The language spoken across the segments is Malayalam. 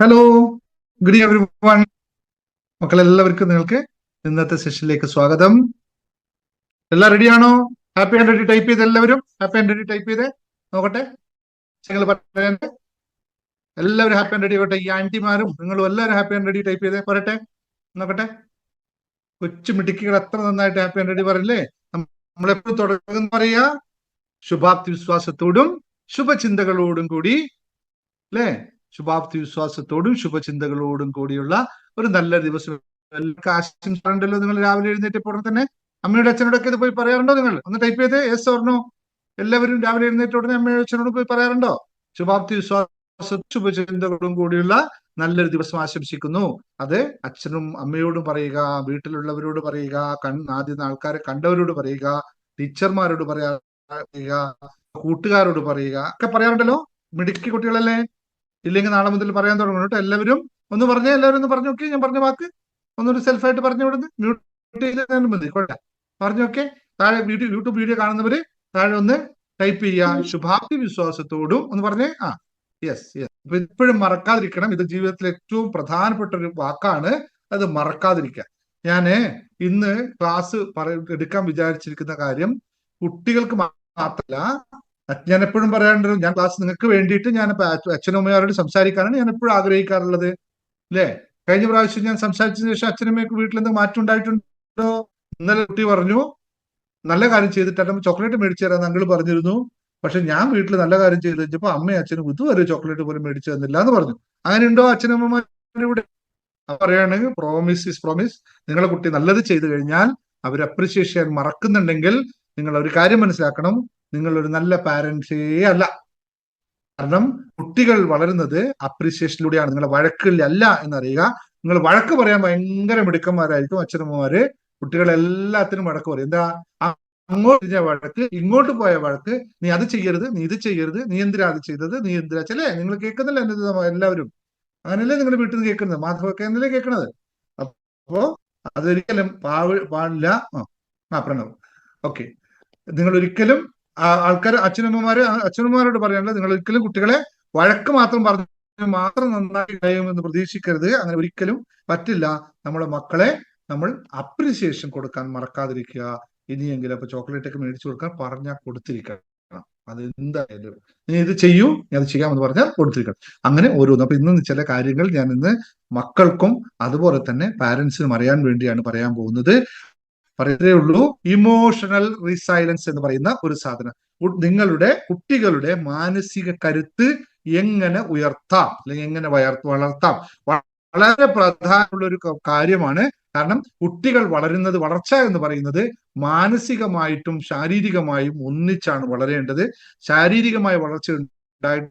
Hello, good everyone. മക്കളെല്ലാവർക്കും നിങ്ങൾക്ക് ഇന്നത്തെ സെഷനിലേക്ക് സ്വാഗതം. എല്ലാം റെഡിയാണോ? ഹാപ്പി ആൻഡ് റെഡി ടൈപ്പ് ചെയ്ത് എല്ലാവരും ഹാപ്പി ആൻഡ് റെഡി ടൈപ്പ് ചെയ്ത് നോക്കട്ടെ. നിങ്ങൾ പറയട്ടെ. എല്ലാവരും ഹാപ്പി ആൻഡ് റെഡി ആവട്ടെ. ഈ ആന്റിമാരും നിങ്ങളും എല്ലാവരും ഹാപ്പി ആൻഡ് റെഡി ടൈപ്പ് ചെയ്ത് പറയട്ടെ നോക്കട്ടെ. കൊച്ചു മിടുക്കികൾ എത്ര നന്നായിട്ട് ഹാപ്പി ആൻഡ് റെഡി പറയില്ലേ? നമ്മളെപ്പോഴും തുടങ്ങുന്ന പറയാ ശുഭാപ്തി വിശ്വാസത്തോടും ശുഭചിന്തകളോടും കൂടി, അല്ലേ? ശുഭാപ്തി വിശ്വാസത്തോടും ശുഭചിന്തകളോടും കൂടിയുള്ള ഒരു നല്ല ദിവസം ആശംസണ്ടല്ലോ. നിങ്ങൾ രാവിലെ എഴുന്നേറ്റ് ഉടനെ തന്നെ അമ്മയുടെ അച്ഛനോടൊക്കെ ഇത് പോയി പറയാറുണ്ടോ? നിങ്ങൾ ഒന്ന് ടൈപ്പ് ചെയ്ത് യെസ് ഓർണോ. എല്ലാവരും രാവിലെ എഴുന്നേറ്റ് ഉടനെ അമ്മയുടെ അച്ഛനോട് പോയി പറയാറുണ്ടോ? ശുഭാപ്തി വിശ്വാസ ശുഭചിന്തകളോടും കൂടിയുള്ള നല്ലൊരു ദിവസം ആശംസിക്കുന്നു. അത് അച്ഛനും അമ്മയോടും പറയുക, വീട്ടിലുള്ളവരോട് പറയുക, ആദ്യം ആൾക്കാരെ കണ്ടവരോട് പറയുക, ടീച്ചർമാരോട് പറയുക, കൂട്ടുകാരോട് പറയുക ഒക്കെ പറയാറുണ്ടല്ലോ. മിടുക്കി കുട്ടികളല്ലേ? ഇല്ലെങ്കിൽ നാളെ മുതൽ പറയാൻ തുടങ്ങണം കേട്ടോ. എല്ലാവരും ഒന്ന് പറഞ്ഞേ, എല്ലാവരും ഒന്ന് പറഞ്ഞു നോക്കി. ഞാൻ പറഞ്ഞ വാക്ക് ഒന്നൊരു സെൽഫായിട്ട് പറഞ്ഞു വിടുന്നു. മ്യൂട്ട് ചെയ്താൽ മതി, കുഴപ്പമില്ല. പറഞ്ഞു നോക്കെ. താഴെ യൂട്യൂബ് വീഡിയോ കാണുന്നവര് താഴെ ഒന്ന് ടൈപ്പ് ചെയ്യുക ശുഭാപ്തി വിശ്വാസത്തോടും ഒന്ന് പറഞ്ഞേ. Yes yes. അപ്പൊ ഇപ്പോഴും മറക്കാതിരിക്കണം. ഇത് ജീവിതത്തിൽ ഏറ്റവും പ്രധാനപ്പെട്ട ഒരു വാക്കാണ്. അത് മറക്കാതിരിക്കുക. ഞാന് ഇന്ന് ക്ലാസ് എടുക്കാൻ വിചാരിച്ചിരിക്കുന്ന കാര്യം കുട്ടികൾക്ക് മാത്രമല്ല. ഞാൻ എപ്പോഴും പറയാറുണ്ട്, ഞാൻ ക്ലാസ് നിങ്ങൾക്ക് വേണ്ടിയിട്ട് ഞാൻ അച്ഛനമ്മമാരോട് സംസാരിക്കാനാണ് ഞാൻ എപ്പോഴും ആഗ്രഹിക്കാറുള്ളത്, അല്ലേ? കഴിഞ്ഞ പ്രാവശ്യം ഞാൻ സംസാരിച്ചതിന് ശേഷം അച്ഛനമ്മയ്ക്ക് വീട്ടിൽ എന്തെങ്കിലും മാറ്റം ഉണ്ടായിട്ടുണ്ടോ? ഇന്നലെ കുട്ടി പറഞ്ഞു നല്ല കാര്യം ചെയ്തിട്ടാണ് ചോക്ലേറ്റ് മേടിച്ചു തരാൻ അങ്കിൾ പറഞ്ഞിരുന്നു. പക്ഷെ ഞാൻ വീട്ടിൽ നല്ല കാര്യം ചെയ്ത് വെച്ചപ്പോ അമ്മയും അച്ഛനും ഇതുവരെ ചോക്ലേറ്റ് പോലും മേടിച്ചു തന്നില്ല എന്ന് പറഞ്ഞു. അങ്ങനെ ഉണ്ടോ അച്ഛനമ്മമാരുടെ? പറയാണ് പ്രോമിസ് ഇസ് പ്രോമിസ്. നിങ്ങളെ കുട്ടി നല്ലത് ചെയ്തു കഴിഞ്ഞാൽ അവർ അപ്രിഷിയേറ്റ് ചെയ്യാൻ മറക്കുന്നുണ്ടെങ്കിൽ നിങ്ങൾ ഒരു കാര്യം മനസ്സിലാക്കണം, നിങ്ങൾ ഒരു നല്ല പാരന്റ്സേ അല്ല. കാരണം കുട്ടികൾ വളരുന്നത് അപ്രീസിയേഷനിലൂടെയാണ്. നിങ്ങളെ വഴക്കിലല്ല എന്നറിയുക. നിങ്ങൾ വഴക്ക് പറയാൻ ഭയങ്കര മിടുക്കന്മാരായിരിക്കും അച്ഛനമ്മമാര്. കുട്ടികളെല്ലാത്തിനും വഴക്ക് പറയും. എന്താ? അങ്ങോട്ട് തിരിഞ്ഞ വഴക്ക്, ഇങ്ങോട്ട് പോയ വഴക്ക്. നീ അത് ചെയ്യരുത്, നീ ഇത് ചെയ്യരുത്, നീ എന്തിനാ അത് ചെയ്തത്, നീ എന്തിനാ ചെല്ലേ. നിങ്ങൾ കേൾക്കുന്നില്ല എന്നത്? എല്ലാവരും അങ്ങനെയല്ലേ നിങ്ങളുടെ വീട്ടിൽ നിന്ന് കേൾക്കുന്നത്? മാധവൊക്കെ എന്നല്ലേ കേൾക്കണത്? അപ്പോ അതൊരിക്കലും പാടില്ല. പ്രണവ്, ഓക്കെ. നിങ്ങൾ ഒരിക്കലും ആൾക്കാർ അച്ഛനമ്മമാരോട് പറയാനുള്ളത്, നിങ്ങൾ ഒരിക്കലും കുട്ടികളെ വഴക്ക് മാത്രം പറഞ്ഞു മാത്രം നന്നായി കഴിയുമെന്ന് പ്രതീക്ഷിക്കരുത്. അങ്ങനെ ഒരിക്കലും പറ്റില്ല. നമ്മുടെ മക്കളെ നമ്മൾ അപ്രിസിയേഷൻ കൊടുക്കാൻ മറക്കാതിരിക്കുക. ഇനിയെങ്കിലും അപ്പൊ ചോക്ലേറ്റ് ഒക്കെ മേടിച്ചു കൊടുക്കാൻ പറഞ്ഞാൽ കൊടുത്തിരിക്കണം. അത് എന്തായാലും നീ ഇത് ചെയ്യൂ, നീ അത് ചെയ്യാമെന്ന് പറഞ്ഞാൽ കൊടുത്തിരിക്കണം. അങ്ങനെ ഓരോന്നും. അപ്പൊ ഇന്ന് ചില കാര്യങ്ങൾ ഞാൻ ഇന്ന് മക്കൾക്കും അതുപോലെ തന്നെ പാരന്റ്സിനും അറിയാൻ വേണ്ടിയാണ് പറയാൻ പോകുന്നത്. പറയത്തേ ഉള്ളൂ. ഇമോഷണൽ റീസൈലൻസ് എന്ന് പറയുന്ന ഒരു സാധനം. നിങ്ങളുടെ കുട്ടികളുടെ മാനസിക കരുത്ത് എങ്ങനെ ഉയർത്താം, അല്ലെങ്കിൽ എങ്ങനെ വളർത്താം, വളരെ പ്രധാനമുള്ള ഒരു കാര്യമാണ്. കാരണം കുട്ടികൾ വളർച്ച എന്ന് പറയുന്നത് മാനസികമായിട്ടും ശാരീരികമായും ഒന്നിച്ചാണ് വളരേണ്ടത്. ശാരീരികമായ വളർച്ച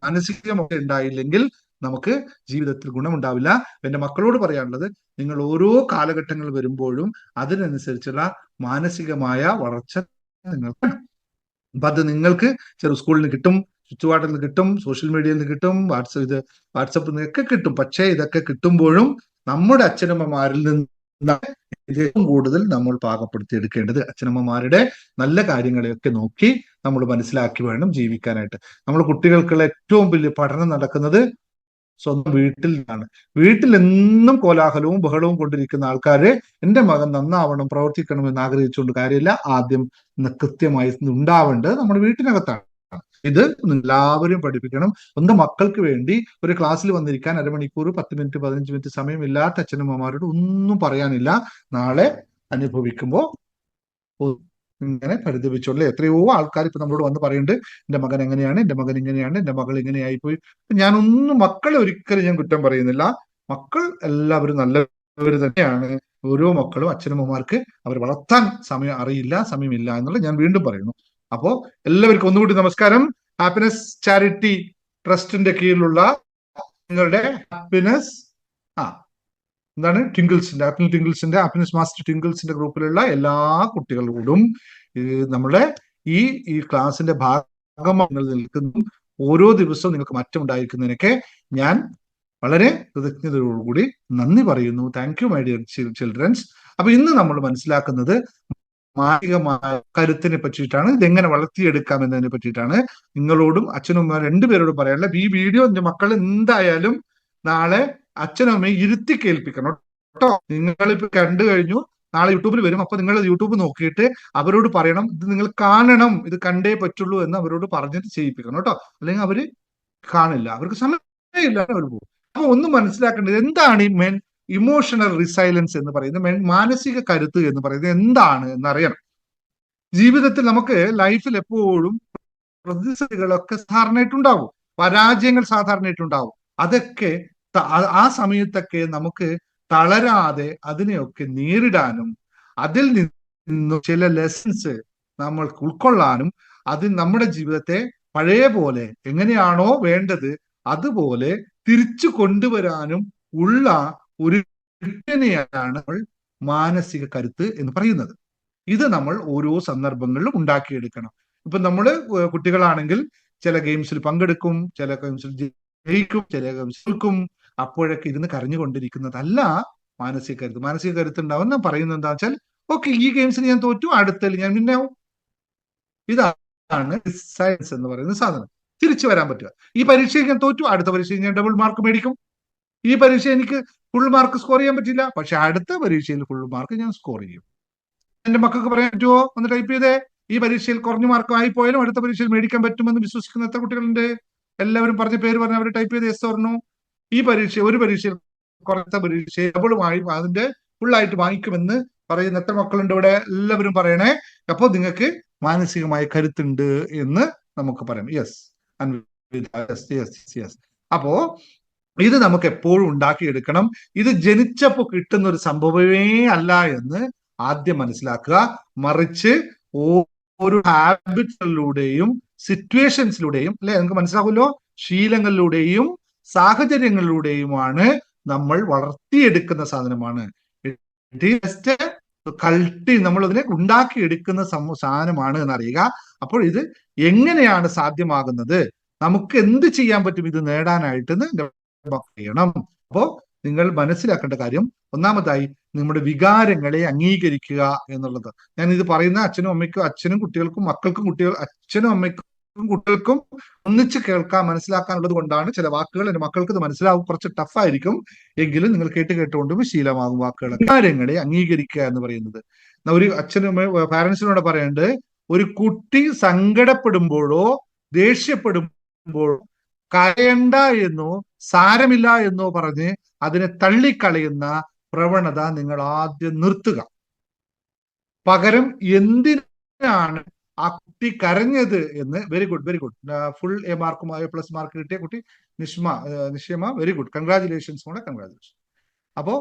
മാനസികമായി ഉണ്ടായില്ലെങ്കിൽ നമുക്ക് ജീവിതത്തിൽ ഗുണമുണ്ടാവില്ല. എന്റെ മക്കളോട് പറയാനുള്ളത്, നിങ്ങൾ ഓരോ കാലഘട്ടങ്ങൾ വരുമ്പോഴും അതിനനുസരിച്ചുള്ള മാനസികമായ വളർച്ച നിങ്ങൾക്ക് അപ്പൊ അത് നിങ്ങൾക്ക് സ്കൂളിൽ നിന്ന് കിട്ടും, ചുറ്റുപാടിൽ നിന്ന് കിട്ടും, സോഷ്യൽ മീഡിയയിൽ നിന്ന് കിട്ടും, വാട്സപ്പിൽ നിന്നൊക്കെ കിട്ടും. പക്ഷേ ഇതൊക്കെ കിട്ടുമ്പോഴും നമ്മുടെ അച്ഛനമ്മമാരിൽ നിന്ന് ഏറ്റവും കൂടുതൽ നമ്മൾ പാകപ്പെടുത്തി എടുക്കേണ്ടത് അച്ഛനമ്മമാരുടെ നല്ല കാര്യങ്ങളെയൊക്കെ നോക്കി നമ്മൾ മനസ്സിലാക്കി വേണം ജീവിക്കാനായിട്ട്. നമ്മൾ കുട്ടികൾക്കുള്ള ഏറ്റവും വലിയ പഠനം നടക്കുന്നത് സ്വന്തം വീട്ടിലാണ്. വീട്ടിൽ എന്നും കോലാഹലവും ബഹളവും കൊണ്ടിരിക്കുന്ന ആൾക്കാര് എന്റെ മകൻ നന്നാവണം, പ്രവർത്തിക്കണം എന്ന് ആഗ്രഹിച്ചുകൊണ്ട് കാര്യമില്ല. ആദ്യം കൃത്യമായി ഉണ്ടാവേണ്ടത് നമ്മുടെ വീട്ടിനകത്താണ്. ഇത് എല്ലാവരും പഠിപ്പിക്കണം. സ്വന്തം മക്കൾക്ക് വേണ്ടി ഒരു ക്ലാസ്സിൽ വന്നിരിക്കാൻ അരമണിക്കൂർ, 10 മിനിറ്റ്, 15 മിനിറ്റ് സമയമില്ലാത്ത അച്ഛനമ്മമാരോട് ഒന്നും പറയാനില്ല. നാളെ അനുഭവിക്കുമ്പോ ഇങ്ങനെ പരിതപിച്ചോളെ. എത്രയോ ആൾക്കാർ ഇപ്പൊ നമ്മളോട് വന്ന് പറയുന്നുണ്ട്, എന്റെ മകൻ എങ്ങനെയാണ്, എന്റെ മകൻ ഇങ്ങനെയാണ്, എന്റെ മകൾ ഇങ്ങനെയായിപ്പോയി. മക്കളെ ഒരിക്കലും ഞാൻ കുറ്റം പറയുന്നില്ല. മക്കൾ എല്ലാവരും നല്ലവർ തന്നെയാണ്. ഓരോ മക്കളും അച്ഛനമ്മമാർക്ക് അവർ വളർത്താൻ അറിയില്ല, സമയമില്ല എന്നുള്ളത് ഞാൻ വീണ്ടും പറയുന്നു. അപ്പോ എല്ലാവർക്കും ഒന്നുകൂടി നമസ്കാരം. ഹാപ്പിനെസ് ചാരിറ്റി ട്രസ്റ്റിന്റെ കീഴിലുള്ള നിങ്ങളുടെ ഹാപ്പിനെസ് എന്താണ് ടിങ്കിൾസിന്റെ ഹാപ്പിനെസ് മാസ്റ്റർ ടിങ്കിൾസിന്റെ ഗ്രൂപ്പിലുള്ള എല്ലാ കുട്ടികളോടും നമ്മുടെ ഈ ക്ലാസിന്റെ ഭാഗമായി നിൽക്കുന്ന ഓരോ ദിവസവും നിങ്ങൾക്ക് മാറ്റം ഉണ്ടായിരിക്കുന്നതിനൊക്കെ ഞാൻ വളരെ കൃതജ്ഞതയോടുകൂടി നന്ദി പറയുന്നു. Thank you my dear children's. അപ്പൊ ഇന്ന് നമ്മൾ മനസ്സിലാക്കുന്നത് മാനസികമായ കരുത്തിനെ പറ്റിയിട്ടാണ്. ഇതെങ്ങനെ വളർത്തിയെടുക്കാം എന്നതിനെ പറ്റിയിട്ടാണ് നിങ്ങളോടും അച്ഛനും രണ്ടുപേരോടും പറയാനുള്ള. ഈ വീഡിയോ എന്റെ മക്കൾ എന്തായാലും നാളെ അച്ഛനും അമ്മയും ഇരുത്തി കേൾപ്പിക്കണം കേട്ടോ. നിങ്ങളിപ്പോ കണ്ടു കഴിഞ്ഞു, നാളെ യൂട്യൂബിൽ വരും. അപ്പൊ നിങ്ങൾ യൂട്യൂബ് നോക്കിയിട്ട് അവരോട് പറയണം, ഇത് നിങ്ങൾ കാണണം, ഇത് കണ്ടേ പറ്റുള്ളൂ എന്ന് അവരോട് പറഞ്ഞിട്ട് ചെയ്യിപ്പിക്കണം കേട്ടോ. അല്ലെങ്കിൽ അവര് കാണില്ല, അവർക്ക് സമയമില്ല, അവർ പോകും. അപ്പൊ ഒന്ന് മനസ്സിലാക്കേണ്ടത് എന്താണ് ഈ ഇമോഷണൽ റിസൈലൻസ് എന്ന് പറയുന്നത്, മാനസിക കരുത്ത് എന്ന് പറയുന്നത് എന്താണ് എന്നറിയണം. ജീവിതത്തിൽ നമുക്ക് ലൈഫിൽ എപ്പോഴും പ്രതിസന്ധികളൊക്കെ സാധാരണയായിട്ടുണ്ടാവും, പരാജയങ്ങൾ സാധാരണയായിട്ടുണ്ടാവും. അതൊക്കെ ആ സമയത്തൊക്കെ നമുക്ക് തളരാതെ അതിനെയൊക്കെ നേരിടാനും അതിൽ നിന്നും ചില ലെസൺസ് നമ്മൾക്ക് ഉൾക്കൊള്ളാനും അത് നമ്മുടെ ജീവിതത്തെ പഴയ പോലെ എങ്ങനെയാണോ വേണ്ടത് അതുപോലെ തിരിച്ചു കൊണ്ടുവരാനും ഉള്ള ഒരു ഘടനയാണ് നമ്മൾ മാനസിക കരുത്ത് എന്ന് പറയുന്നത്. ഇത് നമ്മൾ ഓരോ സന്ദർഭങ്ങളിലും ഉണ്ടാക്കിയെടുക്കണം. ഇപ്പൊ നമ്മള് കുട്ടികളാണെങ്കിൽ ചില ഗെയിംസിൽ പങ്കെടുക്കും, ചില ഗെയിംസിൽ ജയിക്കും, ചില ഗെയിംസിൽ തോൽക്കും. അപ്പോഴൊക്കെ ഇരുന്ന് കരഞ്ഞുകൊണ്ടിരിക്കുന്നതല്ല മാനസിക കരുത്ത്. മാനസിക കരുത്ത് ഉണ്ടാവുന്ന പറയുന്നത് എന്താ വെച്ചാൽ, ഓക്കെ ഈ ഗെയിംസിൽ ഞാൻ തോറ്റു, അടുത്തതിൽ ഞാൻ വിന്നാവും. ഇതാണ് സയൻസ് എന്ന് പറയുന്ന സാധനം. തിരിച്ചു വരാൻ പറ്റുക. ഈ പരീക്ഷയിൽ ഞാൻ തോറ്റു, അടുത്ത പരീക്ഷയിൽ ഞാൻ ഡബിൾ മാർക്ക് മേടിക്കും. ഈ പരീക്ഷ എനിക്ക് ഫുൾ മാർക്ക് സ്കോർ ചെയ്യാൻ പറ്റില്ല, പക്ഷെ അടുത്ത പരീക്ഷയിൽ ഫുൾ മാർക്ക് ഞാൻ സ്കോർ ചെയ്യും. എന്റെ മക്കൾക്ക് പറയാൻ പറ്റുമോ? ഒന്ന് ടൈപ്പ് ചെയ്തേ. ഈ പരീക്ഷയിൽ കുറഞ്ഞ മാർക്ക് ആയി പോയാലും അടുത്ത പരീക്ഷയിൽ മേടിക്കാൻ പറ്റുമെന്ന് വിശ്വസിക്കുന്ന എത്ര കുട്ടികളുണ്ട്? എല്ലാവരും പറഞ്ഞ പേര് പറഞ്ഞ അവർ ടൈപ്പ് ചെയ്ത് യെസ് പറഞ്ഞു. ഈ ഒരു പരീക്ഷയിൽ കുറഞ്ഞ പരീക്ഷ ഡബിളുമായി അതിന്റെ ഫുള്ളായിട്ട് വാങ്ങിക്കുമെന്ന് പറയുന്ന എത്ര മക്കളുണ്ട് ഇവിടെ? എല്ലാവരും പറയണേ. അപ്പൊ നിങ്ങൾക്ക് മാനസികമായ കരുത്തുണ്ട് എന്ന് നമുക്ക് പറയാം. Yes, yes. അപ്പോ ഇത് നമുക്ക് എപ്പോഴും ഉണ്ടാക്കിയെടുക്കണം. ഇത് ജനിച്ചപ്പോ കിട്ടുന്ന ഒരു സംഭവമേ അല്ല എന്ന് ആദ്യം മനസ്സിലാക്കുക. മറിച്ച് ഓരോ ഹാബിറ്റുകളിലൂടെയും സിറ്റുവേഷൻസിലൂടെയും, അല്ലെ, നമുക്ക് മനസ്സിലാകുമല്ലോ, ശീലങ്ങളിലൂടെയും സാഹചര്യങ്ങളിലൂടെയുമാണ് നമ്മൾ വളർത്തിയെടുക്കുന്ന സാധനമാണ്. നമ്മൾ അതിനെ ഉണ്ടാക്കിയെടുക്കുന്ന സാധനമാണ് എന്നറിയുക. അപ്പോൾ ഇത് എങ്ങനെയാണ് സാധ്യമാകുന്നത്, നമുക്ക് എന്ത് ചെയ്യാൻ പറ്റും ഇത് നേടാനായിട്ട് ചെയ്യണം. അപ്പോ നിങ്ങൾ മനസ്സിലാക്കേണ്ട കാര്യം, ഒന്നാമതായി നമ്മുടെ വികാരങ്ങളെ അംഗീകരിക്കുക എന്നുള്ളത്. ഞാൻ ഇത് പറയുന്ന അച്ഛനും കുട്ടികൾക്കും, മക്കൾക്കും അച്ഛനും അമ്മയ്ക്കും കുട്ടികൾക്കും ഒന്നിച്ച് കേൾക്കാൻ മനസ്സിലാക്കാനുള്ളത് കൊണ്ടാണ്. ചില വാക്കുകൾ എന്റെ മക്കൾക്ക് ഇത് മനസ്സിലാവും, കുറച്ച് ടഫായിരിക്കും, എങ്കിലും നിങ്ങൾ കേട്ടുകൊണ്ടും ശീലമാകും വാക്കുകൾ. വികാരങ്ങളെ അംഗീകരിക്കുക എന്ന് പറയുന്നത് ഒരു അച്ഛനും പാരന്റ്സിനോട് പറയേണ്ടത്, ഒരു കുട്ടി സങ്കടപ്പെടുമ്പോഴോ ദേഷ്യപ്പെടുമ്പോഴോ കരയണ്ട എന്നോ സാരമില്ല എന്നോ പറഞ്ഞ് അതിനെ തള്ളിക്കളയുന്ന പ്രവണത നിങ്ങൾ ആദ്യം നിർത്തുക. പകരം എന്തിനാണ് ആ കുട്ടി കരഞ്ഞത് എന്ന്, വെരി ഗുഡ്, ഫുൾ എ മാർക്കുമായ പ്ലസ് മാർക്ക് കിട്ടിയ കുട്ടി നിഷ്യമ, വെരി ഗുഡ്, കൺഗ്രാചുലേഷൻസ് മോളെ, കൺഗ്രാചുലേഷൻ. അപ്പോ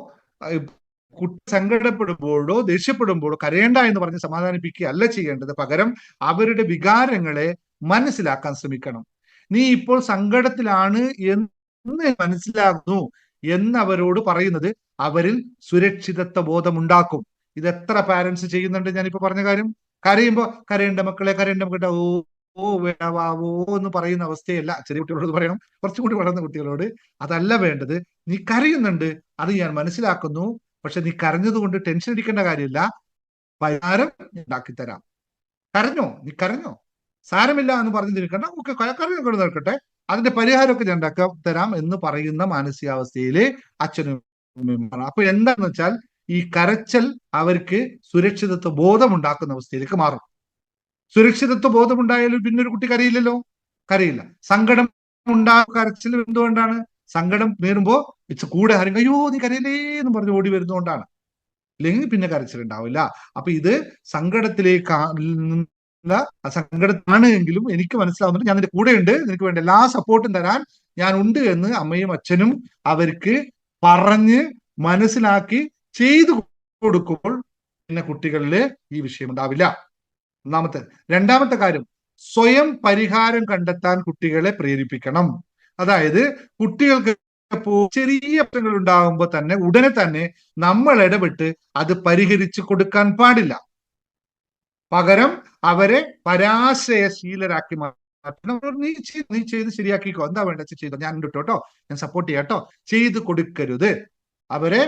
കുട്ടി സങ്കടപ്പെടുമ്പോഴോ ദേഷ്യപ്പെടുമ്പോഴോ കരയേണ്ട എന്ന് പറഞ്ഞ് സമാധാനിപ്പിക്കുക അല്ല ചെയ്യേണ്ടത്. പകരം അവരുടെ വികാരങ്ങളെ മനസ്സിലാക്കാൻ ശ്രമിക്കണം. നീ ഇപ്പോൾ സങ്കടത്തിലാണ് എന്ന് മനസ്സിലാകുന്നു എന്നവരോട് പറയുന്നത് അവരിൽ സുരക്ഷിതത്വ ബോധം ഉണ്ടാക്കും. ഇത് എത്ര പാരന്റ്സ് ചെയ്യുന്നുണ്ട്? ഞാനിപ്പോ പറഞ്ഞ കാര്യം. കരയുമ്പോ കരയേണ്ട മക്കളെ, കരയേണ്ട മക്കളെ, ഓ വേവാവോ എന്ന് പറയുന്ന അവസ്ഥയല്ല ചെറിയ കുട്ടികളോട് പറയണം. കുറച്ചും കൂടി വളർന്ന കുട്ടികളോട് അതല്ല വേണ്ടത്. നീ കരയുന്നുണ്ട്, അത് ഞാൻ മനസ്സിലാക്കുന്നു, പക്ഷെ നീ കരഞ്ഞത് കൊണ്ട് ടെൻഷൻ അടിക്കേണ്ട കാര്യമില്ല, പരിഹാരം ഉണ്ടാക്കിത്തരാം. നീ കരഞ്ഞോ, സാരമില്ല എന്ന് പറഞ്ഞു നിൽക്കണ്ട, ഒക്കെ കരഞ്ഞു നിൽക്കട്ടെ, അതിന്റെ പരിഹാരമൊക്കെ ഞാൻ തരാം എന്ന് പറയുന്ന മാനസികാവസ്ഥയില് അച്ഛനും അമ്മയും. അപ്പൊ എന്താന്ന് വെച്ചാൽ ഈ കരച്ചൽ അവർക്ക് സുരക്ഷിതത്വ ബോധം ഉണ്ടാക്കുന്ന അവസ്ഥയിലേക്ക് മാറും. സുരക്ഷിതത്വ ബോധം ഉണ്ടായാലും പിന്നെ ഒരു കുട്ടി കരയില്ലല്ലോ, കരയില്ല. സങ്കടം കരച്ചിൽ എന്തുകൊണ്ടാണ്? സങ്കടം നേരുമ്പോ കൂടെ ആരും അയ്യോ നീ കരയില്ലേ എന്ന് പറഞ്ഞ് ഓടി വരുന്നതുകൊണ്ടാണ്. ഇല്ലെങ്കിൽ പിന്നെ കരച്ചിലുണ്ടാവില്ല. അപ്പൊ ഇത് സങ്കടത്തിലേക്ക് സങ്കടത്താണ് എങ്കിലും എനിക്ക് മനസ്സിലാവുന്നുണ്ട്, ഞാൻ നിന്റെ കൂടെ ഉണ്ട്, നിനക്ക് വേണ്ട എല്ലാ സപ്പോർട്ടും തരാൻ ഞാൻ ഉണ്ട് എന്ന് അമ്മയും അച്ഛനും അവർക്ക് പറഞ്ഞ് മനസ്സിലാക്കി ചെയ്തു കൊടുക്കുമ്പോൾ പിന്നെ കുട്ടികളില് ഈ വിഷയം ഉണ്ടാവില്ല. രണ്ടാമത്തെ കാര്യം, സ്വയം പരിഹാരം കണ്ടെത്താൻ കുട്ടികളെ പ്രേരിപ്പിക്കണം. അതായത് കുട്ടികൾക്ക് ചെറിയ പ്രശ്നങ്ങൾ ഉണ്ടാകുമ്പോൾ തന്നെ ഉടനെ തന്നെ നമ്മൾ ഇടപെട്ട് അത് പരിഹരിച്ചു കൊടുക്കാൻ പാടില്ല. പകരം അവരെ പരാശയശീലരാക്കി മാറ്റണം. നീ ചെയ്ത് ശരിയാക്കിക്കോ, എന്താ വേണ്ട ചെയ്തോ, ഞാൻ കേട്ടോ, ഞാൻ സപ്പോർട്ട് ചെയ്യാട്ടോ, ചെയ്ത് കൊടുക്കരുത്. അവരെ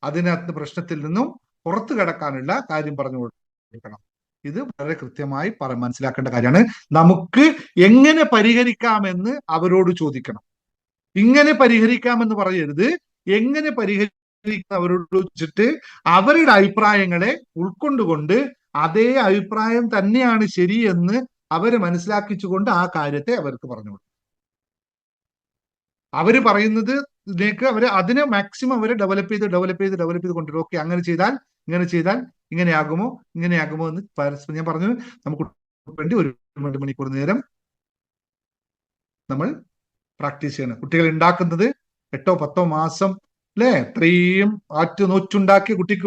അതിനകത്ത് പ്രശ്നത്തിൽ നിന്നും പുറത്തു കടക്കാനുള്ള കാര്യം പറഞ്ഞു കൊടുക്കണം. ഇത് വളരെ കൃത്യമായി മനസ്സിലാക്കേണ്ട കാര്യമാണ്. നമുക്ക് എങ്ങനെ പരിഹരിക്കാമെന്ന് അവരോട് ചോദിക്കണം. ഇങ്ങനെ പരിഹരിക്കാമെന്ന് പറയരുത്, എങ്ങനെ പരിഹരിക്കുന്ന അവരോട് ചോദിച്ചിട്ട് അവരുടെ അഭിപ്രായങ്ങളെ ഉൾക്കൊണ്ടുകൊണ്ട് അതേ അഭിപ്രായം തന്നെയാണ് ശരിയെന്ന് അവരെ മനസ്സിലാക്കിച്ചുകൊണ്ട് ആ കാര്യത്തെ അവർക്ക് പറഞ്ഞു കൊടുക്കും. അവര് പറയുന്നത് ഇതിലേക്ക് അവര് അതിനെ മാക്സിമം അവരെ ഡെവലപ്പ് ചെയ്ത് കൊണ്ടുവരും. ഓക്കെ, അങ്ങനെ ചെയ്താൽ ഇങ്ങനെയാകുമോ എന്ന് പരസ്പരം ഞാൻ പറഞ്ഞു. നമുക്ക് വേണ്ടി 1 മണിക്കൂർ നേരം നമ്മൾ പ്രാക്ടീസ് ചെയ്യണം. കുട്ടികൾ ഉണ്ടാക്കുന്നത് 8 10 മാസം അല്ലെ, ഇത്രയും നോച്ചുണ്ടാക്കിയ കുട്ടിക്ക്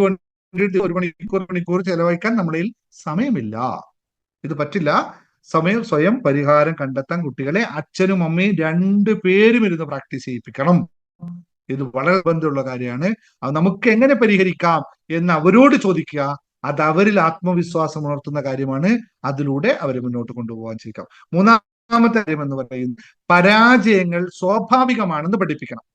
വേണ്ടി 1 മണിക്കൂർ ചെലവഴിക്കാൻ നമ്മളിൽ സമയമില്ല. ഇത് പറ്റില്ല. സ്വയം പരിഹാരം കണ്ടെത്താൻ കുട്ടികളെ അച്ഛനും അമ്മയും 2 പേരും ഇരുന്ന് പ്രാക്ടീസ് ചെയ്യിപ്പിക്കണം. ഇത് വളരെ ബന്ധമുള്ള കാര്യമാണ്. അത് നമുക്ക് എങ്ങനെ പരിഹരിക്കാം എന്ന് അവരോട് ചോദിക്കുക. അത് അവരിൽ ആത്മവിശ്വാസം ഉണർത്തുന്ന കാര്യമാണ്. അതിലൂടെ അവരെ മുന്നോട്ട് കൊണ്ടുപോകാൻ ശ്രമിക്കാം. മൂന്നാമത്തെ കാര്യം എന്ന് പറയുന്നത് പരാജയങ്ങൾ സ്വാഭാവികമാണെന്ന് പഠിപ്പിക്കണം.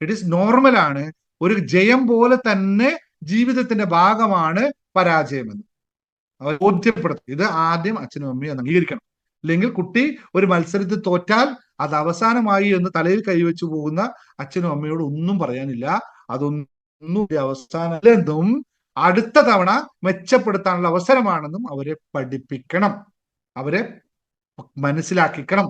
ഇറ്റ് ഈസ് നോർമൽ ആണ്. ഒരു ജയം പോലെ തന്നെ ജീവിതത്തിന്റെ ഭാഗമാണ് പരാജയമെന്ന് അവർ ബോധ്യപ്പെടുത്തും. ഇത് ആദ്യം അച്ഛനും അമ്മയും അംഗീകരിക്കണം. ഇല്ലെങ്കിൽ കുട്ടി ഒരു മത്സരത്തിൽ തോറ്റാൽ അത് അവസാനമായി എന്ന് തലയിൽ കൈവച്ചു പോകുന്ന അച്ഛനും അമ്മയോട് ഒന്നും പറയാനില്ല. അതൊന്നും അവസാനമല്ലെന്നും അടുത്ത തവണ മെച്ചപ്പെടുത്താനുള്ള അവസരമാണെന്നും അവരെ പഠിപ്പിക്കണം, അവരെ മനസ്സിലാക്കിക്കണം.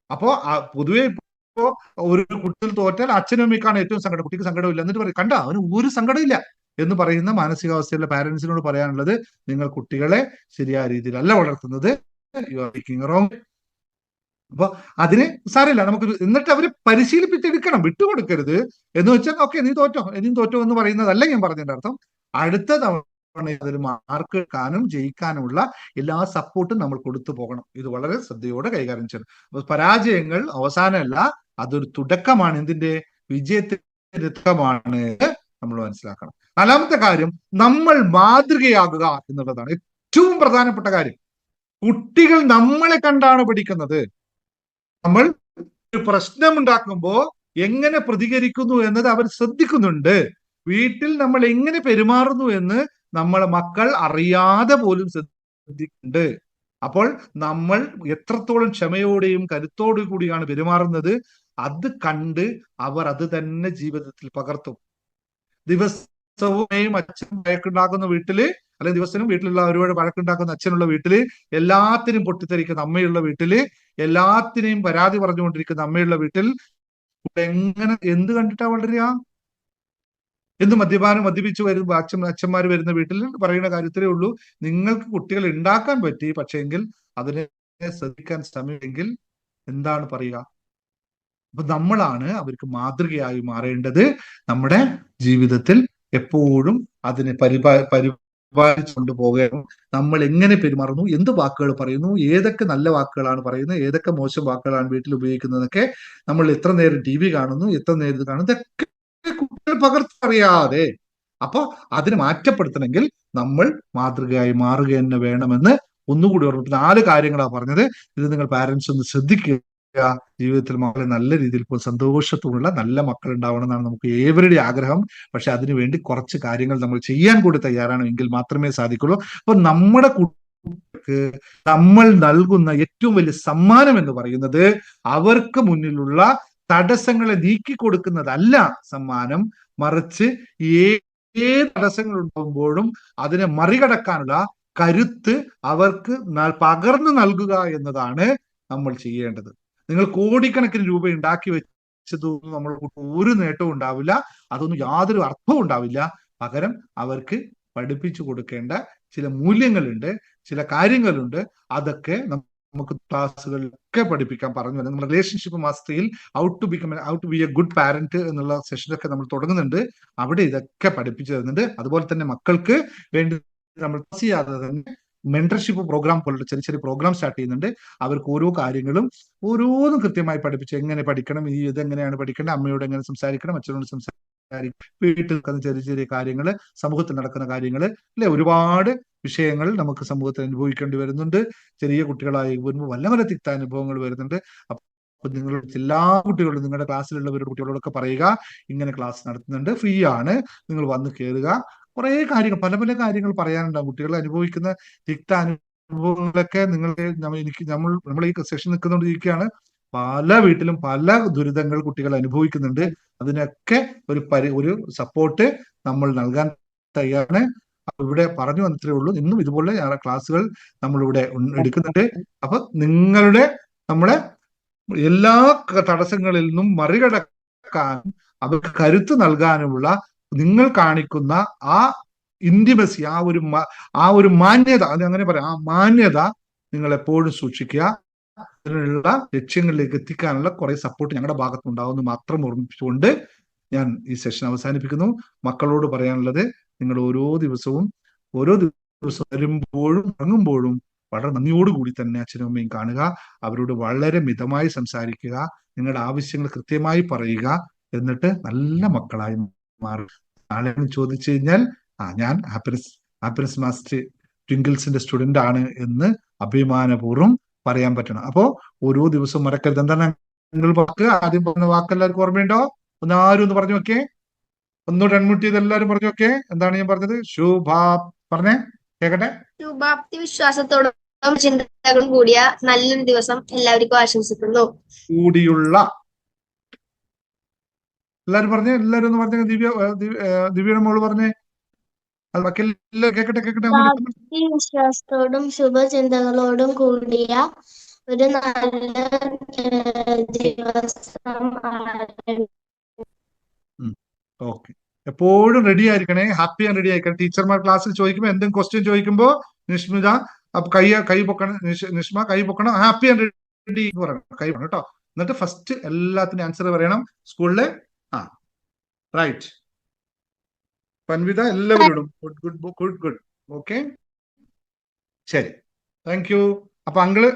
അപ്പോ പൊതുവെ ഇപ്പോ ഒരു കുട്ടിയിൽ തോറ്റാൽ അച്ഛനും അമ്മയ്ക്കാണ് ഏറ്റവും സങ്കടം, കുട്ടിക്ക് സങ്കടമില്ല. എന്നിട്ട് പറയും കണ്ട അവന് ഒരു സങ്കടമില്ല എന്ന് പറയുന്ന മാനസികാവസ്ഥയിലുള്ള പാരന്റ്സിനോട് പറയാനുള്ളത്, നിങ്ങൾ കുട്ടികളെ ശരിയായ രീതിയിലല്ല വളർത്തുന്നത്. You are making wrong. അപ്പൊ അതിന് സാരമില്ല, നമുക്ക് എന്നിട്ട് അവരെ പരിശീലിപ്പിച്ചെടുക്കണം, വിട്ടുകൊടുക്കരുത്. എന്ന് വെച്ചാൽ ഓക്കെ നീ തോറ്റോ എന്ന് പറയുന്നതല്ല ഞാൻ പറഞ്ഞതിന്റെ അർത്ഥം. അടുത്ത തവണ അതിൽ മാർക്ക് എടുക്കാനും ജയിക്കാനുമുള്ള എല്ലാ സപ്പോർട്ടും നമ്മൾ കൊടുത്തു പോകണം. ഇത് വളരെ ശ്രദ്ധയോടെ കൈകാര്യം ചെയ്യണം. അപ്പൊ പരാജയങ്ങൾ അവസാനമല്ല, അതൊരു തുടക്കമാണ്. എന്തിന്റെ? വിജയത്തിന്റെ തുടക്കമാണ് നമ്മൾ മനസ്സിലാക്കണം. നാലാമത്തെ കാര്യം, നമ്മൾ മാതൃകയാകുക എന്നുള്ളതാണ് ഏറ്റവും പ്രധാനപ്പെട്ട കാര്യം. കുട്ടികൾ നമ്മളെ കണ്ടാണ് പഠിക്കുന്നത്. നമ്മൾ ഒരു പ്രശ്നം ഉണ്ടാക്കുമ്പോൾ എങ്ങനെ പ്രതികരിക്കുന്നു എന്നത് അവർ ശ്രദ്ധിക്കുന്നുണ്ട്. വീട്ടിൽ നമ്മൾ എങ്ങനെ പെരുമാറുന്നു എന്ന് നമ്മളെ മക്കൾ അറിയാതെ പോലും ശ്രദ്ധിക്കുന്നുണ്ട്. അപ്പോൾ നമ്മൾ എത്രത്തോളം ക്ഷമയോടെയും കരുത്തോടു കൂടിയാണ് പെരുമാറുന്നത്, അത് കണ്ട് അവർ അത് തന്നെ ജീവിതത്തിൽ പകർത്തും. ദിവസവും അച്ഛൻ വഴക്കുണ്ടാക്കുന്ന വീട്ടില്, അല്ലെങ്കിൽ ദിവസവും വീട്ടിലുള്ള ഒരുപാട് വഴക്കുണ്ടാക്കുന്ന അച്ഛനുള്ള വീട്ടില്, എല്ലാത്തിനും പൊട്ടിത്തെറിക്കുന്ന അമ്മയുള്ള വീട്ടില്, എല്ലാത്തിനെയും പരാതി പറഞ്ഞുകൊണ്ടിരിക്കുന്ന അമ്മയുള്ള വീട്ടിൽ എങ്ങനെ എന്ത് കണ്ടിട്ടാ വളരുക? എന്ത് മദ്യപിച്ചു വരുന്ന അച്ഛന്മാർ വരുന്ന വീട്ടിൽ പറയുന്ന കാര്യത്തിലേ ഉള്ളൂ, നിങ്ങൾക്ക് കുട്ടികൾ ഉണ്ടാക്കാൻ പറ്റി, പക്ഷേ എങ്കിൽ അതിനെ ശ്രദ്ധിക്കാൻ സമയമെങ്കിൽ എന്താണ് പറയുക? അപ്പൊ നമ്മളാണ് അവർക്ക് മാതൃകയായി മാറേണ്ടത്. നമ്മുടെ ജീവിതത്തിൽ എപ്പോഴും അതിനെ പരിപാലിച്ചുകൊണ്ട് പോകണം. നമ്മൾ എങ്ങനെ പെരുമാറുന്നു, എന്ത് വാക്കുകൾ പറയുന്നു, ഏതൊക്കെ നല്ല വാക്കുകളാണ് പറയുന്നത്, ഏതൊക്കെ മോശം വാക്കുകളാണ് വീട്ടിൽ ഉപയോഗിക്കുന്നതൊക്കെ, നമ്മൾ എത്ര നേരം TV കാണുന്നു, എത്ര നേരം കാണുന്നു, ഇതൊക്കെ കുട്ടികൾ പകർത്തറിയാതെ. അപ്പൊ അതിനെ മാറ്റപ്പെടുത്തണമെങ്കിൽ നമ്മൾ മാതൃകയായി മാറുക തന്നെ വേണമെന്ന് ഒന്നുകൂടി ഓർമ്മ. 4 കാര്യങ്ങളാണ് പറഞ്ഞത്. ഇത് നിങ്ങൾ പാരന്റ്സ് ഒന്ന് ശ്രദ്ധിക്കുക. ജീവിതത്തിൽ മക്കളെ നല്ല രീതിയിൽ സന്തോഷത്തോടുള്ള നല്ല മക്കൾ ഉണ്ടാവണം എന്നാണ് നമുക്ക് ഏവരുടെ ആഗ്രഹം. പക്ഷെ അതിനുവേണ്ടി കുറച്ച് കാര്യങ്ങൾ നമ്മൾ ചെയ്യാൻ കൂടി തയ്യാറാണ് എങ്കിൽ മാത്രമേ സാധിക്കുള്ളൂ. അപ്പൊ നമ്മുടെ കുട്ടികൾക്ക് നമ്മൾ നൽകുന്ന ഏറ്റവും വലിയ സമ്മാനം എന്ന് പറയുന്നത് അവർക്ക് മുന്നിലുള്ള തടസ്സങ്ങളെ നീക്കി കൊടുക്കുന്നതല്ല സമ്മാനം, മറിച്ച് ഏത് തടസ്സങ്ങൾ ഉണ്ടാകുമ്പോഴും അതിനെ മറികടക്കാനുള്ള കരുത്ത് അവർക്ക് പകർന്നു നൽകുക എന്നതാണ് നമ്മൾ ചെയ്യേണ്ടത്. നിങ്ങൾ കോടിക്കണക്കിന് രൂപ ഉണ്ടാക്കി വെച്ചതൊന്നും നമ്മൾ ഒരു നേട്ടവും ഉണ്ടാവില്ല, അതൊന്നും യാതൊരു അർത്ഥവും ഉണ്ടാവില്ല. പകരം അവർക്ക് പഠിപ്പിച്ചു കൊടുക്കേണ്ട ചില മൂല്യങ്ങളുണ്ട്, ചില കാര്യങ്ങളുണ്ട്. അതൊക്കെ നമുക്ക് ക്ലാസ്സുകളിലൊക്കെ പഠിപ്പിക്കാൻ പറഞ്ഞു. നമ്മുടെ റിലേഷൻഷിപ്പ് മാസ്റ്ററിയിൽ how to be a good parent എന്നുള്ള സെഷനൊക്കെ നമ്മൾ തുടങ്ങുന്നുണ്ട്. അവിടെ ഇതൊക്കെ പഠിപ്പിച്ചു തരുന്നുണ്ട്. അതുപോലെ തന്നെ മക്കൾക്ക് വേണ്ടി നമ്മൾ ചെയ്യാതെ തന്നെ മെന്റർഷിപ്പ് പ്രോഗ്രാം പോലുള്ള ചെറിയ ചെറിയ പ്രോഗ്രാം സ്റ്റാർട്ട് ചെയ്യുന്നുണ്ട്. അവർക്ക് ഓരോ കാര്യങ്ങളും ഓരോന്നും കൃത്യമായി പഠിപ്പിച്ച് എങ്ങനെ പഠിക്കണം, ഇതെങ്ങനെയാണ് പഠിക്കേണ്ടത്, അമ്മയോട് എങ്ങനെ സംസാരിക്കണം, അച്ഛനോട് സംസാരിക്കണം, വീട്ടിൽ നടക്കുന്ന ചെറിയ ചെറിയ കാര്യങ്ങൾ, സമൂഹത്തിൽ നടക്കുന്ന കാര്യങ്ങൾ, അല്ലെ, ഒരുപാട് വിഷയങ്ങൾ നമുക്ക് സമൂഹത്തിൽ അനുഭവിക്കേണ്ടി വരുന്നുണ്ട്. ചെറിയ കുട്ടികളായി വരുമ്പോൾ വല്ല തിക്ത അനുഭവങ്ങൾ വരുന്നുണ്ട്. അപ്പൊ നിങ്ങൾ എല്ലാ കുട്ടികളോടും, നിങ്ങളുടെ ക്ലാസ്സിലുള്ളവരുടെ കുട്ടികളോടൊക്കെ പറയുക, ഇങ്ങനെ ക്ലാസ് നടത്തുന്നുണ്ട്, ഫ്രീ ആണ്, നിങ്ങൾ വന്ന് കയറുക. കുറെ കാര്യങ്ങൾ, പല പല കാര്യങ്ങൾ പറയാനുണ്ടാവും. കുട്ടികൾ അനുഭവിക്കുന്ന തിക്ത അനുഭവങ്ങളൊക്കെ നമ്മൾ ഈ സെഷൻ നിൽക്കുന്നതുകൊണ്ടിരിക്കുകയാണ്. പല വീട്ടിലും പല ദുരിതങ്ങൾ കുട്ടികൾ അനുഭവിക്കുന്നുണ്ട്. അതിനൊക്കെ ഒരു സപ്പോർട്ട് നമ്മൾ നൽകാൻ തയ്യാറാണ്. ഇവിടെ പറഞ്ഞു വന്നിട്ടേ ഉള്ളൂ. ഇന്നും ഇതുപോലെ ക്ലാസ്സുകൾ നമ്മളിവിടെ എടുക്കുന്നുണ്ട്. അപ്പൊ നിങ്ങളുടെ നമ്മളെ എല്ലാ തടസ്സങ്ങളിൽ നിന്നും മറികടക്കാൻ അവർക്ക് കരുത്ത് നൽകാനുമുള്ള നിങ്ങൾ കാണിക്കുന്ന ആ ഇന്റിമസി, ആ ഒരു മാന്യത, അത് അങ്ങനെ പറയാം, ആ മാന്യത നിങ്ങൾ എപ്പോഴും സൂക്ഷിക്കുക. അതിനുള്ള ലക്ഷ്യങ്ങളിലേക്ക് എത്തിക്കാനുള്ള കുറെ സപ്പോർട്ട് ഞങ്ങളുടെ ഭാഗത്തുനിന്നുണ്ടാവുമെന്ന് മാത്രം ഓർമ്മിപ്പിച്ചുകൊണ്ട് ഞാൻ ഈ സെഷൻ അവസാനിപ്പിക്കുന്നു. മക്കളോട് പറയാനുള്ളത്, നിങ്ങൾ ഓരോ ദിവസവും വരുമ്പോഴും ഇറങ്ങുമ്പോഴും വളരെ നന്ദിയോടുകൂടി തന്നെ അച്ഛനും അമ്മയും കാണുക. അവരോട് വളരെ മിതമായി സംസാരിക്കുക. നിങ്ങളുടെ ആവശ്യങ്ങൾ കൃത്യമായി പറയുക. എന്നിട്ട് നല്ല മക്കളായി മാറുക. നാളെ ചോദിച്ചു കഴിഞ്ഞാൽ ഞാൻ ഹാപ്പിനെസ് മാസ്റ്റർ ട്വിങ്കിൾസിന്റെ സ്റ്റുഡന്റ് ആണ് എന്ന് അഭിമാനപൂർവ്വം പറയാൻ പറ്റണം. അപ്പോ ഓരോ ദിവസവും മറക്കരുത്. എന്താണ് ആദ്യം പറഞ്ഞ വാക്ക് എല്ലാവർക്കും ഓർമ്മയുണ്ടോ? ഒന്നാരും ഒന്ന് പറഞ്ഞു നോക്കേ, ഒന്നുകൂടെ അൺമ്യൂട്ട് ചെയ്ത് എല്ലാവരും പറഞ്ഞു നോക്കേ. എന്താണ് ഞാൻ പറഞ്ഞത്? പറഞ്ഞേ കേക്കട്ടെ. ശുഭാപ്തി വിശ്വാസത്തോടും ചിന്തകളും കൂടിയ നല്ലൊരു ദിവസം എല്ലാവർക്കും ആശംസിക്കുന്നു. കൂടിയുള്ള എല്ലാരും പറഞ്ഞേ, എല്ലാരും ഒന്ന് പറഞ്ഞേ. ദിവ്യയുടെ മോള് പറഞ്ഞേ. അത് ബാക്കി എല്ലാവരും കേക്കട്ടെ. വിശ്വാസത്തോടും ശുഭചിന്തകളോടും കൂടിയ ഒരു നല്ല ദിവസം. ഓക്കെ, എപ്പോഴും റെഡി ആയിരിക്കണേ, ഹാപ്പി ആൻഡ് റെഡി ആയിരിക്കണം. ടീച്ചർമാർ ക്ലാസ്സിൽ ചോദിക്കുമ്പോൾ എന്തെങ്കിലും ക്വസ്റ്റ്യൻ ചോദിക്കുമ്പോൾ നിഷ്മിത കൈ പൊക്കണം, നിഷ്മ കൈ പൊക്കണം, ഹാപ്പി ആൻഡ് റെഡി എന്ന് പറയണം, കൈ പൊക്കണം കേട്ടോ. എന്നിട്ട് ഫസ്റ്റ് എല്ലാത്തിനും ആൻസർ പറയണം സ്കൂളില്. റൈറ്റ് പൻവിത എല്ലാവരോടും ഗുഡ്. ഓക്കെ, ശരി, താങ്ക് യു. അപ്പൊ അങ്കിള്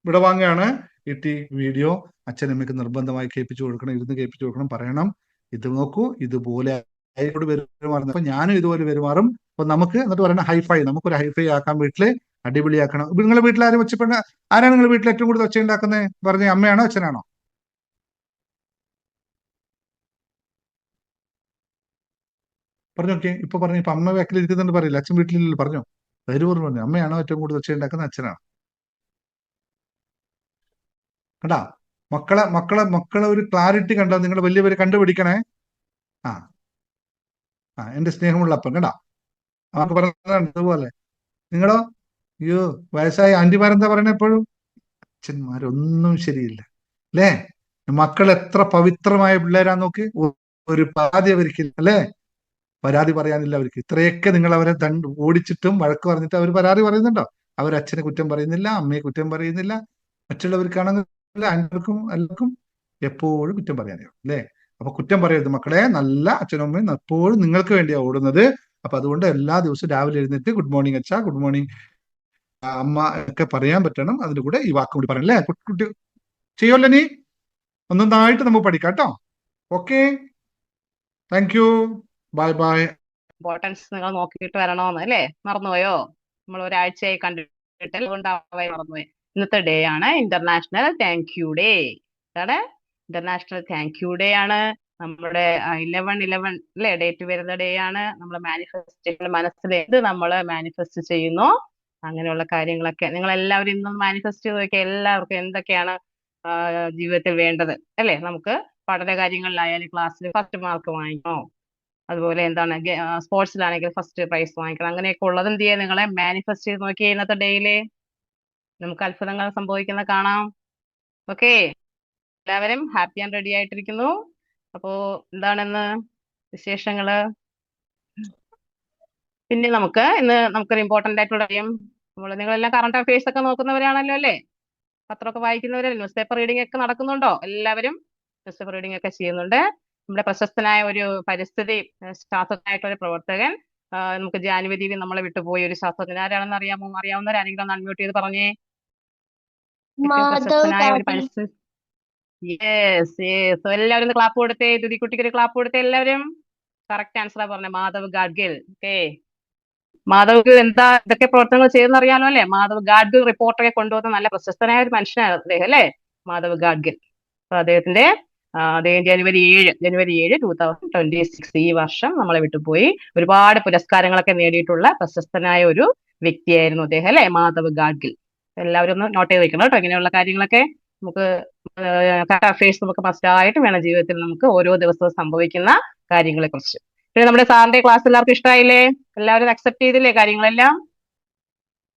ഇവിടെ വാങ്ങുകയാണ്. ഈ വീഡിയോ അച്ഛനമ്മയ്ക്ക് നിർബന്ധമായി കേൾപ്പിച്ചു കൊടുക്കണം, ഇരുന്ന് കേൾപ്പിച്ചു കൊടുക്കണം, പറയണം ഇത് നോക്കൂ, ഇതുപോലെ പെരുമാറുന്നത്. അപ്പൊ ഞാനും ഇതുപോലെ പെരുമാറും. അപ്പൊ നമുക്ക് എന്നിട്ട് പറയണം ഹൈഫൈ, നമുക്കൊരു ഹൈഫൈ ആക്കാൻ വീട്ടില് അടിപൊളിയാക്കണം. നിങ്ങളുടെ വീട്ടിൽ ആരും ഒച്ചപ്പെട, ആരാണ് നിങ്ങളുടെ വീട്ടിൽ ഏറ്റവും കൂടുതൽ ഒച്ച ഉണ്ടാക്കുന്നത്? പറഞ്ഞ അമ്മയാണോ അച്ഛനാണോ? പറഞ്ഞോക്കെ, ഇപ്പൊ പറഞ്ഞു. ഇപ്പൊ അമ്മ ബാക്കിൽ ഇരിക്കുന്നുണ്ട് പറയില്ല, അച്ഛൻ വീട്ടിലില്ല. പറഞ്ഞോ, ധൈര്യപൂർവ്വം പറഞ്ഞു. അമ്മയാണോ ഏറ്റവും കൂടുതൽ ഒച്ച ഉണ്ടാക്കുന്നത്, അച്ഛനാണോ? കണ്ടാ മക്കളെ ഒരു ക്ലാരിറ്റി കണ്ടോ? നിങ്ങൾ വലിയവര് കണ്ടുപിടിക്കണേ. എന്റെ സ്നേഹമുള്ള അപ്പം കണ്ടാ, അവർക്ക് പറഞ്ഞതാണ് അതുപോലെ. നിങ്ങളോ? അയ്യോ, വയസ്സായ ആന്റിമാരെന്താ പറയണ എപ്പോഴും? അച്ഛന്മാരൊന്നും ശരിയില്ല അല്ലേ? മക്കൾ എത്ര പവിത്രമായ പിള്ളേരാന്ന് നോക്ക്. ഒരു പരാതി അവർക്കില്ല അല്ലേ? പരാതി പറയാനില്ല അവർക്ക്. ഇത്രയൊക്കെ നിങ്ങൾ അവരെ ഓടിച്ചിട്ടും വഴക്ക് പറഞ്ഞിട്ട് അവർ പരാതി പറയുന്നുണ്ടോ? അവരച്ഛനെ കുറ്റം പറയുന്നില്ല, അമ്മയെ കുറ്റം പറയുന്നില്ല. മറ്റുള്ളവർക്കാണെങ്കിൽ എല്ലാവർക്കും എപ്പോഴും കുറ്റം പറയാനോ അല്ലേ? അപ്പൊ കുറ്റം പറയരുത് മക്കളെ. നല്ല അച്ഛനും അമ്മയും എപ്പോഴും നിങ്ങൾക്ക് വേണ്ടിയാണ് ഓടുന്നത്. അപ്പൊ അതുകൊണ്ട് എല്ലാ ദിവസവും രാവിലെ എഴുന്നേറ്റ് ഗുഡ് മോർണിംഗ് അച്ഛാ, ഗുഡ് മോർണിംഗ് അമ്മ ഒക്കെ പറയാൻ പറ്റണം. അതിന്റെ കൂടെ ഈ വാക്കും കൂടി പറയണല്ലേ? കുട്ടി ചെയ്യുമല്ലോ നീ. ഒന്നൊന്നായിട്ട് നമുക്ക് പഠിക്കാം കേട്ടോ. Okay, thank you, bye. Importance നിങ്ങൾ നോക്കിയിട്ട് വരണോന്ന് അല്ലേ? മറന്നുപോയോ? നമ്മൾ ഒരാഴ്ചയായി കണ്ടിട്ട് മറന്നുപോയി. ഇന്നത്തെ ഡേ ആണ് ഇന്റർനാഷണൽ താങ്ക് യു ഡേ. എന്താണ്? ഇന്റർനാഷണൽ താങ്ക് യു ഡേ ആണ്. നമ്മുടെ 11/11 അല്ലേ ഡേറ്റ് വരുന്ന ഡേ ആണ്. നമ്മൾ മാനിഫെസ്റ്റേഷൻ മനസ്സിൽ എന്ത് നമ്മൾ മാനിഫെസ്റ്റ് ചെയ്യുന്നു അങ്ങനെയുള്ള കാര്യങ്ങളൊക്കെ നിങ്ങൾ എല്ലാവരും ഇന്നൊന്ന് മാനിഫെസ്റ്റ് ചെയ്ത് നോക്കിയാൽ എല്ലാവർക്കും എന്തൊക്കെയാണ് ജീവിതത്തിൽ വേണ്ടത് അല്ലേ? നമുക്ക് പഠന കാര്യങ്ങളിലായാലും ക്ലാസ്സിൽ ഫസ്റ്റ് മാർക്ക് വാങ്ങിക്കണോ, അതുപോലെ എന്താണ് സ്പോർട്സിലാണെങ്കിൽ ഫസ്റ്റ് പ്രൈസ് വാങ്ങിക്കണം, അങ്ങനെയൊക്കെ ഉള്ളത് എന്ത് ചെയ്യാൻ നിങ്ങളെ മാനിഫെസ്റ്റ് ചെയ്ത് നോക്കിയാൽ ഇന്നത്തെ ഡേയില് നമുക്ക് അത്ഭുതങ്ങൾ സംഭവിക്കുന്ന കാണാം. ഓക്കെ, എല്ലാവരും ഹാപ്പി ആൻഡ് റെഡി ആയിട്ടിരിക്കുന്നു. അപ്പോ എന്താണെന്ന് വിശേഷങ്ങള്? പിന്നെ നമുക്കൊരു ഇമ്പോർട്ടന്റ് ആയിട്ടുള്ള കാര്യം, നിങ്ങളെല്ലാം കറണ്ട് അഫയേഴ്സ് ഒക്കെ നോക്കുന്നവരാണല്ലോ അല്ലേ? പത്രമൊക്കെ വായിക്കുന്നവരല്ലേ? ന്യൂസ് പേപ്പർ റീഡിംഗ് ഒക്കെ നടക്കുന്നുണ്ടോ? എല്ലാവരും ന്യൂസ് പേപ്പർ റീഡിംഗ് ഒക്കെ ചെയ്യുന്നുണ്ട്. നമ്മുടെ പ്രശസ്തനായ ഒരു പരിസ്ഥിതി ശാസ്ത്രജ്ഞനായിട്ടുള്ള പ്രവർത്തകൻ നമുക്ക് ജാനുവരിയിൽ നമ്മളെ വിട്ടുപോയ ഒരു ശാസ്ത്രജ്ഞൻ ആരാണെന്ന് അറിയാവുന്നവരാരെങ്കിലും ഒന്ന് അൺമ്യൂട്ട് ചെയ്ത് പറഞ്ഞേ. പ്രശസ്തനായ ഒരു പരിസ്ഥിതി. യെസ്, എല്ലാവരും ക്ലാപ്പ് കൊടുത്തേ. ദുതിക്കുട്ടിക്ക് ഒരു ക്ലാപ്പ് കൊടുത്തേ എല്ലാവരും. കറക്റ്റ് ആൻസറാ പറഞ്ഞേ, മാധവ് ഗാഡ്ഗിൽ. ഓക്കെ, മാധവ് എന്താ ഇതൊക്കെ പ്രവർത്തനങ്ങൾ ചെയ്തെന്ന് അറിയാലോ അല്ലെ? മാധവ് ഗാഡ്ഗിൽ റിപ്പോർട്ടൊക്കെ കൊണ്ടുവന്ന നല്ല പ്രശസ്തനായ ഒരു മനുഷ്യനാണ് അദ്ദേഹം അല്ലെ, മാധവ് ഗാഡ്ഗിൽ. അപ്പൊ അദ്ദേഹം ജനുവരി 7 2026 ഈ വർഷം നമ്മളെ വിട്ടുപോയി. ഒരുപാട് പുരസ്കാരങ്ങളൊക്കെ നേടിയിട്ടുള്ള പ്രശസ്തനായ ഒരു വ്യക്തിയായിരുന്നു അദ്ദേഹം അല്ലെ, മാധവ് ഗാഡ്ഗിൽ. എല്ലാവരും ഒന്ന് നോട്ട് ചെയ്ത് വെക്കണം കേട്ടോ ഇങ്ങനെയുള്ള കാര്യങ്ങളൊക്കെ. നമുക്ക് കറണ്ട് അഫയേഴ്സ് നമുക്ക് മസ്റ്റായിട്ട് വേണം ജീവിതത്തിൽ നമുക്ക് ഓരോ ദിവസവും സംഭവിക്കുന്ന കാര്യങ്ങളെ കുറിച്ച്. പിന്നെ നമ്മുടെ സാറിന്റെ ക്ലാസ് എല്ലാവർക്കും ഇഷ്ടമായില്ലേ? എല്ലാവരും അക്സെപ്റ്റ് ചെയ്തില്ലേ കാര്യങ്ങളെല്ലാം?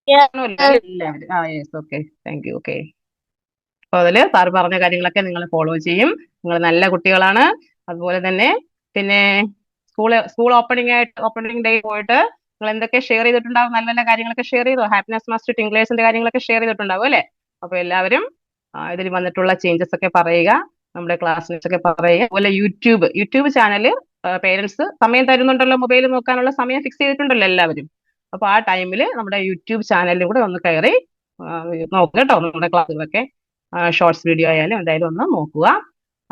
എല്ലാവരും yes, okay, thank U. Okay, അപ്പൊ അതില് സാർ പറഞ്ഞ കാര്യങ്ങളൊക്കെ നിങ്ങൾ ഫോളോ ചെയ്യും. നിങ്ങൾ നല്ല കുട്ടികളാണ്. അതുപോലെ തന്നെ പിന്നെ സ്കൂൾ ഓപ്പണിംഗ് ഡേ പോയിട്ട് നിങ്ങൾ എന്തൊക്കെ ഷെയർ ചെയ്തിട്ടുണ്ടാവും? നല്ല നല്ല കാര്യങ്ങളൊക്കെ ഷെയർ ചെയ്തോ? ഹാപ്പിനെസ് മസ്റ്റ് ടിംഗ്ലേഴ്സിന്റെ കാര്യങ്ങളൊക്കെ ഷെയർ ചെയ്തിട്ടുണ്ടാവും അല്ലേ? അപ്പൊ എല്ലാവരും ഇതിൽ വന്നിട്ടുള്ള ചേഞ്ചസ് ഒക്കെ പറയുക, നമ്മുടെ ക്ലാസ്സിനെസ് ഒക്കെ പറയുക. അതുപോലെ യൂട്യൂബ് ചാനൽ പേരൻസ് സമയം തരുന്നുണ്ടല്ലോ, മൊബൈൽ നോക്കാനുള്ള സമയം ഫിക്സ് ചെയ്തിട്ടുണ്ടല്ലോ എല്ലാവരും. അപ്പൊ ആ ടൈമിൽ നമ്മുടെ യൂട്യൂബ് ചാനലിലും കൂടെ ഒന്ന് കയറി നോക്കുക കേട്ടോ. നമ്മുടെ ക്ലാസ്സുകളൊക്കെ ഷോർട്സ് വീഡിയോ ആയാലും എന്തായാലും ഒന്ന് നോക്കുക.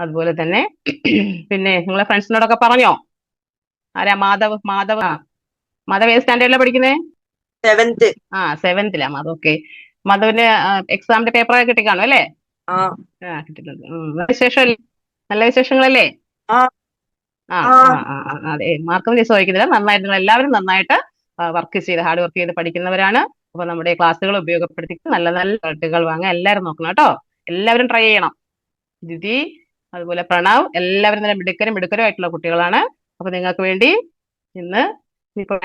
അതുപോലെ തന്നെ പിന്നെ നിങ്ങളെ ഫ്രണ്ട്സിനോടൊക്കെ പറഞ്ഞോ? ആരാ? മാധവ് ഏത് സ്റ്റാൻഡേർഡിലാണ് പഠിക്കുന്നത്? 7th. 7th മാധവ്. ഓക്കെ, മാധവിന്റെ എക്സാമിന്റെ പേപ്പറൊക്കെ കിട്ടിക്കാണോ അല്ലേ? കിട്ടിയിട്ടുണ്ട്. വിശേഷം, നല്ല വിശേഷങ്ങളല്ലേ? അതെ, മാർക്കൊന്നും ദിവസം ചോദിക്കുന്നില്ല. നന്നായിട്ട് നിങ്ങൾ എല്ലാവരും നന്നായിട്ട് ഹാർഡ് വർക്ക് ചെയ്ത് പഠിക്കുന്നവരാണ്. അപ്പൊ നമ്മുടെ ക്ലാസ്സുകൾ ഉപയോഗപ്പെടുത്തി നല്ല നല്ല റിസൾട്ടുകൾ വാങ്ങാൻ എല്ലാവരും നോക്കണം കേട്ടോ. എല്ലാവരും ട്രൈ ചെയ്യണം. ദിതി, അതുപോലെ പ്രണവ്, എല്ലാവരും നല്ല മിടുക്കരും ആയിട്ടുള്ള കുട്ടികളാണ്. അപ്പൊ നിങ്ങൾക്ക് വേണ്ടി ഇന്ന്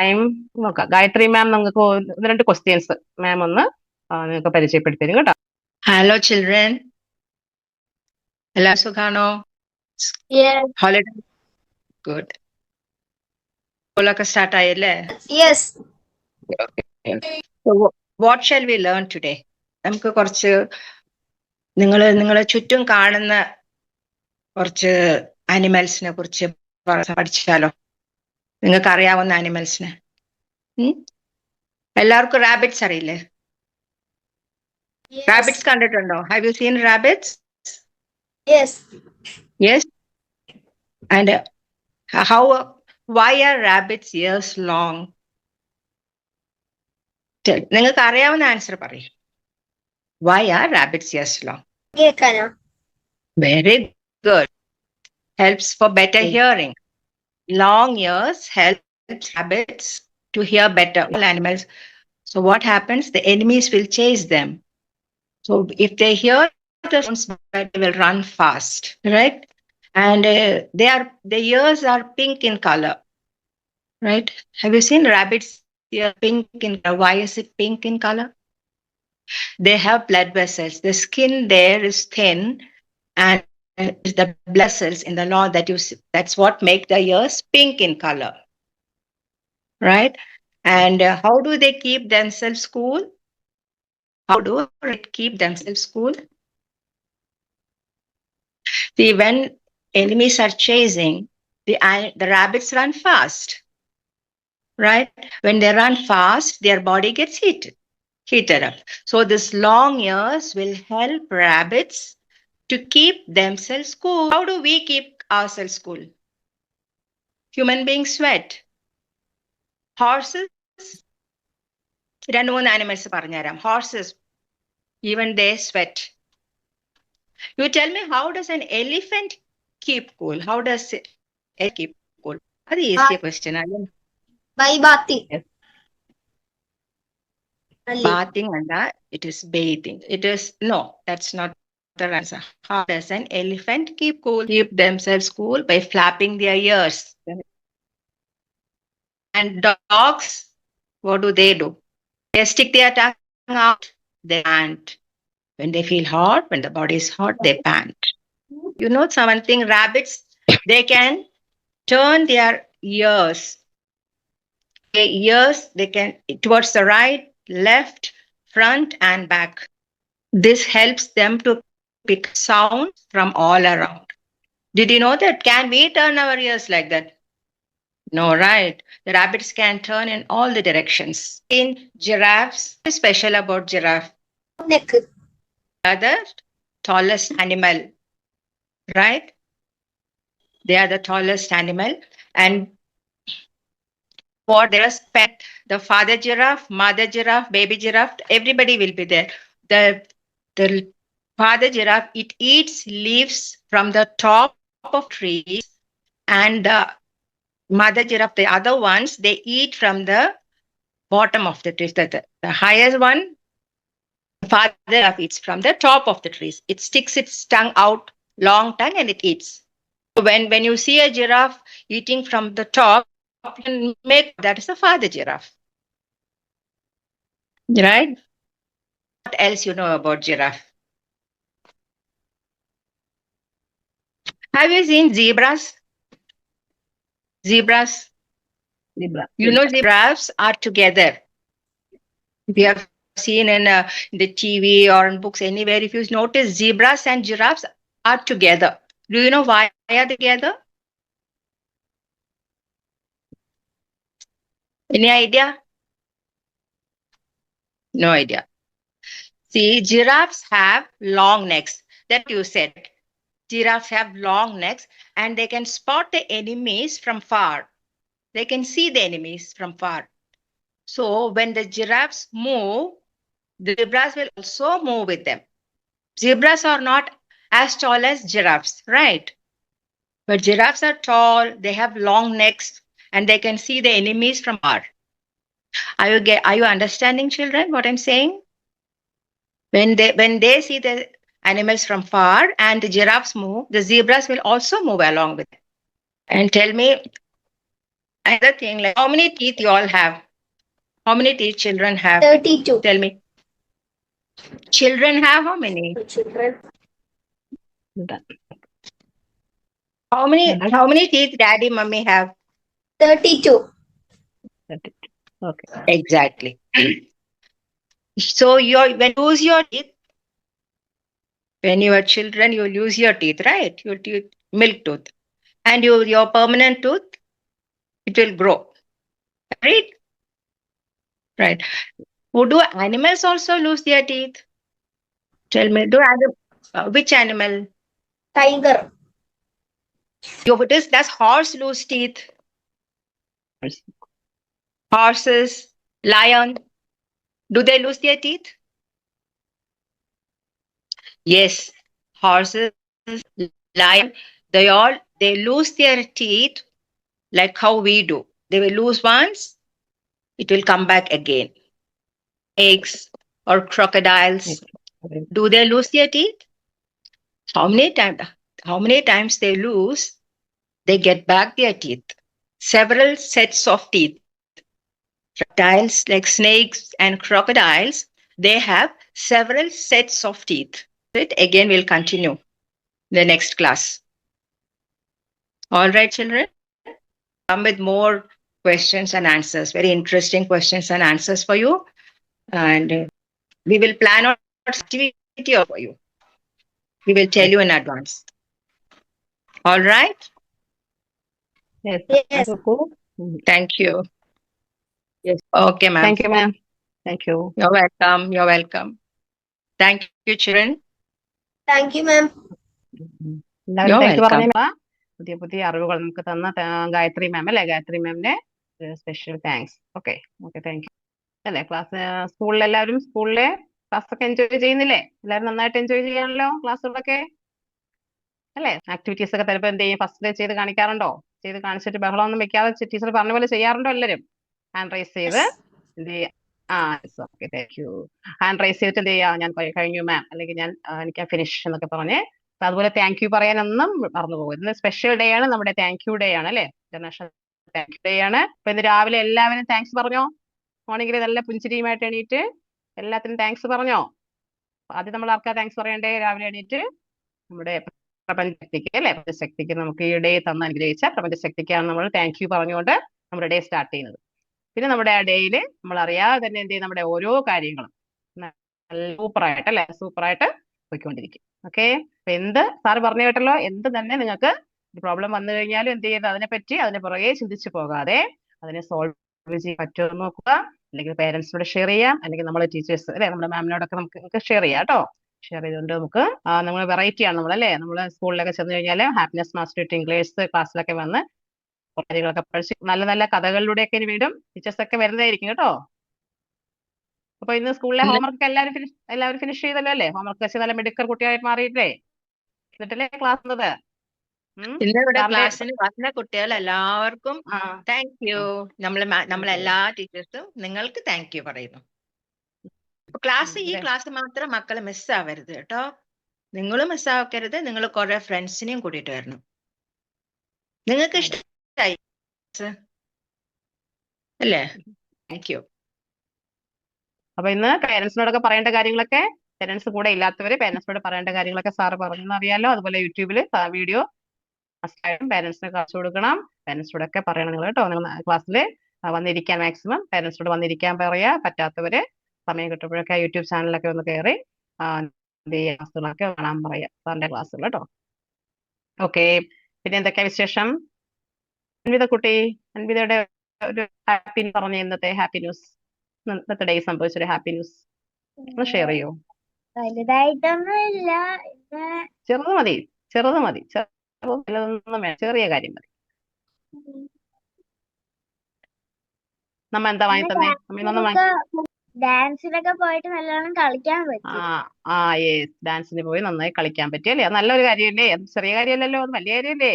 ടൈം നോക്കാം. ഗായത്രി മാം നിങ്ങൾക്ക് 1-2 ക്വസ്റ്റ്യൻസ് മാം ഒന്ന് നിങ്ങൾക്ക് പരിചയപ്പെടുത്തി തരും കേട്ടോ. Hello children. എല്ലാവർക്കും സുഖാണോ? Yes. Holiday good. സ്കൂളൊക്കെ സ്റ്റാർട്ട് ആയല്ലേ? Yes. What shall we learn today? നമുക്ക് കുറച്ച് നിങ്ങളെ ചുറ്റും കാണുന്ന കുറച്ച് ആനിമൽസിനെ കുറിച്ച് പഠിച്ചാലോ? നിങ്ങൾക്ക് അറിയാവുന്ന ആനിമൽസിനെ. എല്ലാവർക്കും റാബിറ്റ്സ് അറിയില്ലേ? റാബിറ്റ്സ് കണ്ടിട്ടുണ്ടോ? Have you seen rabbits? Yes. Yes. And why are rabbits' ears long? നിങ്ങൾക്ക് അറിയാവുന്ന ആൻസർ പറയും. Why are rabbits' ears long? കേൾക്കാനോ? Very good. Helps for better hearing. Long ears helps rabbits to hear better. All animals. So what happens? The enemies will chase them. So if they hear the sounds, they will run fast, right? And the ears are pink in color, right? Have you seen rabbits' ear pink in color? Why is it pink in color? They have blood vessels. The skin there is thin, and the blood vessels in the law that's what make the ears pink in color, right? And how do they keep themselves cool? How do they keep themselves cool? See, when enemies are chasing, the rabbits run fast, right? When they run fast, their body gets heated up. So this long ears will help rabbits to keep themselves cool. How do we keep ourselves cool? Human beings sweat. Horses, 2-3 animals പറഞ്ഞുതരാം. Horses, even they sweat. You tell me, how does an elephant keep cool? How does it keep cool? That's an easy question. By bathing. Yes. Bathing and it is bathing. It is no, that's not the answer. How does an elephant keep cool? Keep themselves cool by flapping their ears. And dogs, what do? They stick their tongue out. They pant. When they feel hot, when the body is hot, they pant. You know something? Rabbits, they can turn their ears. They can towards the right, left, front, and back. This helps them to pick sound from all around. Did you know that? Can we turn our ears like that? No, right? The rabbits can turn in all the directions. In giraffes, what is special about giraffe? Neck. The tallest animal, right? They are the tallest animal. And for their pet, the father giraffe, mother giraffe, baby giraffe, everybody will be there. The father giraffe, it eats leaves from the top of trees, and the mother giraffe, the other ones, they eat from the bottom of the trees. The highest one, Father giraffe eats from the top of the trees. It sticks its tongue out, long tongue, and it eats. So when you see a giraffe eating from the top, you can make that is a father giraffe. Right? What else you know about giraffe? Have you seen zebras? Zebras. Libra. You know, giraffes are together. We have seen in the TV or in books anywhere. If you notice, zebras and giraffes are together. Do you know why are they together? Any idea? No idea. See, giraffes have long necks. That you said. Giraffes have long necks and they can spot the enemies from far. They can see the enemies from far. So when the giraffes move, the zebras will also move with them. Zebras are not as tall as giraffes, right? But giraffes are tall, they have long necks, and they can see the enemies from far. Are you understanding, children, what I'm saying? When they see the animals from far and the giraffes move, the zebras will also move along with them. And tell me another thing, like how many teeth you all have? How many teeth children have? 32. Tell me. Children have how many? Children. Done. How many teeth daddy, mummy have? 32. Okay. Exactly. So when you lose your teeth, when you are children, you lose your teeth, right? Your teeth, milk tooth. And your permanent tooth, it will grow. Right? Right. Do animals also lose their teeth? Tell me, which animal? Tiger. Does horse lose teeth? Horses, lion, do they lose their teeth? Yes, horses, lion, they lose their teeth like how we do. They will lose once, it will come back again. Snakes or crocodiles, do they lose their teeth? How many times they lose, they get back their teeth. Several sets of teeth. Reptiles like snakes and crocodiles, they have several sets of teeth. It again will continue the next class. All right, children. Come with more questions and answers. Very interesting questions and answers for you. And we will plan an activity for you. We will tell you in advance. All right. Yes. Yes. Thank you. Yes. Okay, ma'am. Thank you, ma'am. Thank you. You're welcome. You're welcome. Thank you, children. Thank you, ma'am. എല്ലാവരും You're താങ്ക് യു welcome. പറഞ്ഞ പുതിയ പുതിയ അറിവുകൾ നമുക്ക് തന്ന ഗായത്രി മാം അല്ലേ? ഗായത്രി മാമിന്റെ special thanks. Okay thank you. അല്ലേ സ്കൂളിലെ ക്ലാസ് ഒക്കെ എൻജോയ് ചെയ്യുന്നില്ലേ? എല്ലാവരും നന്നായിട്ട് എൻജോയ് ചെയ്യാണല്ലോ ക്ലാസ്സുകളൊക്കെ അല്ലേ? ആക്ടിവിറ്റീസ് ഒക്കെ ചിലപ്പോൾ എന്ത് ചെയ്യും, ഫസ്റ്റ് ഡേ ചെയ്ത് കാണിക്കാറുണ്ടോ? ചെയ്ത് കാണിച്ചിട്ട് ബഹളമൊന്നും വെക്കാതെ ടീച്ചർ പറഞ്ഞ പോലെ ചെയ്യാറുണ്ടോ എല്ലാവരും? ഹാൻഡ് റൈസ് ചെയ്ത് എന്ത് ചെയ്യുക? Okay thank U. Hand raise ചെയ്തിട്ട് എന്ത് ചെയ്യുക? ഞാൻ കഴിഞ്ഞു മാം, അല്ലെങ്കിൽ എനിക്ക് ഫിനിഷ് എന്നൊക്കെ പറഞ്ഞ്. അപ്പൊ അതുപോലെ താങ്ക് യു പറയാനൊന്നും മറന്നു പോകും. ഇന്ന് സ്പെഷ്യൽ ഡേ ആണ്, നമ്മുടെ താങ്ക് യു ഡേ ആണ് അല്ലേ? ഇന്റർനാഷണൽ താങ്ക് യു ഡേ ആണ്. അപ്പൊ ഇന്ന് രാവിലെ എല്ലാവരും താങ്ക്സ് പറഞ്ഞോ? മോർണിംഗിൽ നല്ല പുഞ്ചിരിയുമായിട്ട് എണീറ്റ് എല്ലാത്തിനും താങ്ക്സ് പറഞ്ഞോ? ആദ്യം നമ്മൾ ആർക്കാ താങ്ക്സ് പറയണ്ടേ? രാവിലെ എണീറ്റ് നമ്മുടെ പ്രപഞ്ചശക്തിക്ക് അല്ലെ? പ്രപഞ്ചശക്തിക്ക് നമുക്ക് ഈ ഡേ തന്ന് അനുഗ്രഹിച്ച പ്രപഞ്ചശക്തിക്കാണ് നമ്മൾ താങ്ക് യു പറഞ്ഞുകൊണ്ട് നമ്മുടെ ഡേ സ്റ്റാർട്ട് ചെയ്യുന്നത്. പിന്നെ നമ്മുടെ ആ ഡേയിൽ നമ്മൾ അറിയാതെ തന്നെ എന്ത് ചെയ്യും, നമ്മുടെ ഓരോ കാര്യങ്ങളും സൂപ്പറായിട്ട് പോയിക്കൊണ്ടിരിക്കും. ഓക്കെ, അപ്പൊ എന്ത് സാറ് പറഞ്ഞു കേട്ടല്ലോ, എന്ത് തന്നെ നിങ്ങൾക്ക് പ്രോബ്ലം വന്നു കഴിഞ്ഞാലും എന്ത് ചെയ്യുന്നത്, അതിനെ പുറകെ ചിന്തിച്ചു പോകാതെ അതിനെ സോൾവ് ചെയ്യാൻ പറ്റുമോ നോക്കുക. അല്ലെങ്കിൽ പേരൻസിനോട് ഷെയർ ചെയ്യാം, അല്ലെങ്കിൽ നമ്മൾ ടീച്ചേഴ്സ് അല്ലെ, നമ്മുടെ മാമിനോടൊക്കെ നമുക്ക് ഷെയർ ചെയ്യാം കേട്ടോ. ഷെയർ ചെയ്തുകൊണ്ട് നമുക്ക് നമ്മൾ വെറൈറ്റി ആണ് നമ്മളല്ലേ, നമ്മൾ സ്കൂളിലൊക്കെ ചെന്ന് കഴിഞ്ഞാൽ ഹാപ്പിനെസ് മാസ്റ്റർ ഇംഗ്ലീഷ് ക്ലാസ്സിലൊക്കെ വന്ന് കാര്യങ്ങളൊക്കെ പഠിച്ച് നല്ല നല്ല കഥകളിലൂടെയൊക്കെ ഇനി വീണ്ടും ടീച്ചേഴ്സ് ഒക്കെ വരുന്നതായിരിക്കും കേട്ടോ. അപ്പൊ ഇന്ന് സ്കൂളിലെ ഹോംവർക്ക് എല്ലാവരും ഫിനിഷ് ചെയ്തല്ലോ അല്ലേ? ഹോംവർക്ക് വെച്ച് നല്ല മിടുക്കർ കുട്ടിയായിട്ട് മാറിയിട്ടേ എന്നിട്ടല്ലേ ക്ലാസ് ഉള്ളത്. ഇന്നിവിടെ ക്ലാസ്സിന് വന്ന കുട്ടികൾ എല്ലാവർക്കും താങ്ക് യു. നമ്മളെല്ലാ ടീച്ചേഴ്സും നിങ്ങൾക്ക് താങ്ക് യു പറയുന്നു. ക്ലാസ് ഈ അല്ലേ? ക്ലാസ് മാത്രം മക്കള് മിസ്സാവരുത് കേട്ടോ. നിങ്ങളും മിസ്സാക്കരുത്. നിങ്ങൾ കുറെ ഫ്രണ്ട്സിനെയും കൂട്ടിയിട്ട് വരണം. നിങ്ങൾക്ക് അതെ. ഇഷ്ടമായി അല്ലേ? Thank you. അപ്പൊ ഇന്ന് പേരൻസിനോടൊക്കെ പറയേണ്ട കാര്യങ്ങളൊക്കെ, പേരൻസ് കൂടെ ഇല്ലാത്തവര് പേരൻസിനോട് പറയേണ്ട കാര്യങ്ങളൊക്കെ സാറ് പറഞ്ഞെന്ന് അറിയാലോ. അതുപോലെ യൂട്യൂബിൽ വീഡിയോ മസ്റ്റായിട്ടും പേരൻസിന് കാണിച്ചു കൊടുക്കണം. പേരൻസിനോടൊക്കെ പറയണം നിങ്ങൾ കേട്ടോ. നിങ്ങൾ ക്ലാസ്സിൽ വന്നിരിക്കാൻ മാക്സിമം പേരൻസിനോട് വന്നിരിക്കാൻ പറയാ. പറ്റാത്തവര് സമയം കിട്ടുമ്പോഴൊക്കെ യൂട്യൂബ് ചാനലൊക്കെ ഒന്ന് കയറി എന്ത് ചെയ്യുക, ക്ലാസ്സുകളൊക്കെ കാണാൻ പറയാ, സാറിന്റെ ക്ലാസ്സുകൾ കേട്ടോ. ഓക്കെ, പിന്നെ എന്തൊക്കെയാ വിശേഷം? അൻവിത കുട്ടി, അൻവിതയുടെ ഒരു ഹാപ്പി പറഞ്ഞ ഇന്നത്തെ ഹാപ്പി ന്യൂസ്, ഇന്നത്തെ ഡേ സംഭവിച്ചൊരു ഹാപ്പി ന്യൂസ് ഒന്ന് ഷെയർ ചെയ്യോ? വലുതായിട്ടൊന്നും ഇല്ല. ചെറുത് മതി, ചെറുത് മതി, വലുതൊന്നും വേണ്ട, ചെറിയ കാര്യം മതി. നമ്മ എന്താ വാങ്ങി തന്നെ? നമ്മ ഇന്നൊന്നും വാങ്ങി ഡാൻസിനൊക്കെ പോയിട്ട് നല്ലോണം കളിക്കാൻ പറ്റി. ആ യെസ്, ഡാൻസിന് പോയി നന്നായി കളിക്കാൻ പറ്റിയല്ലേ? അത് നല്ലൊരു കാര്യമല്ലേ? അത് ചെറിയ കാര്യമല്ലല്ലോ, അത് വലിയ കാര്യമല്ലേ?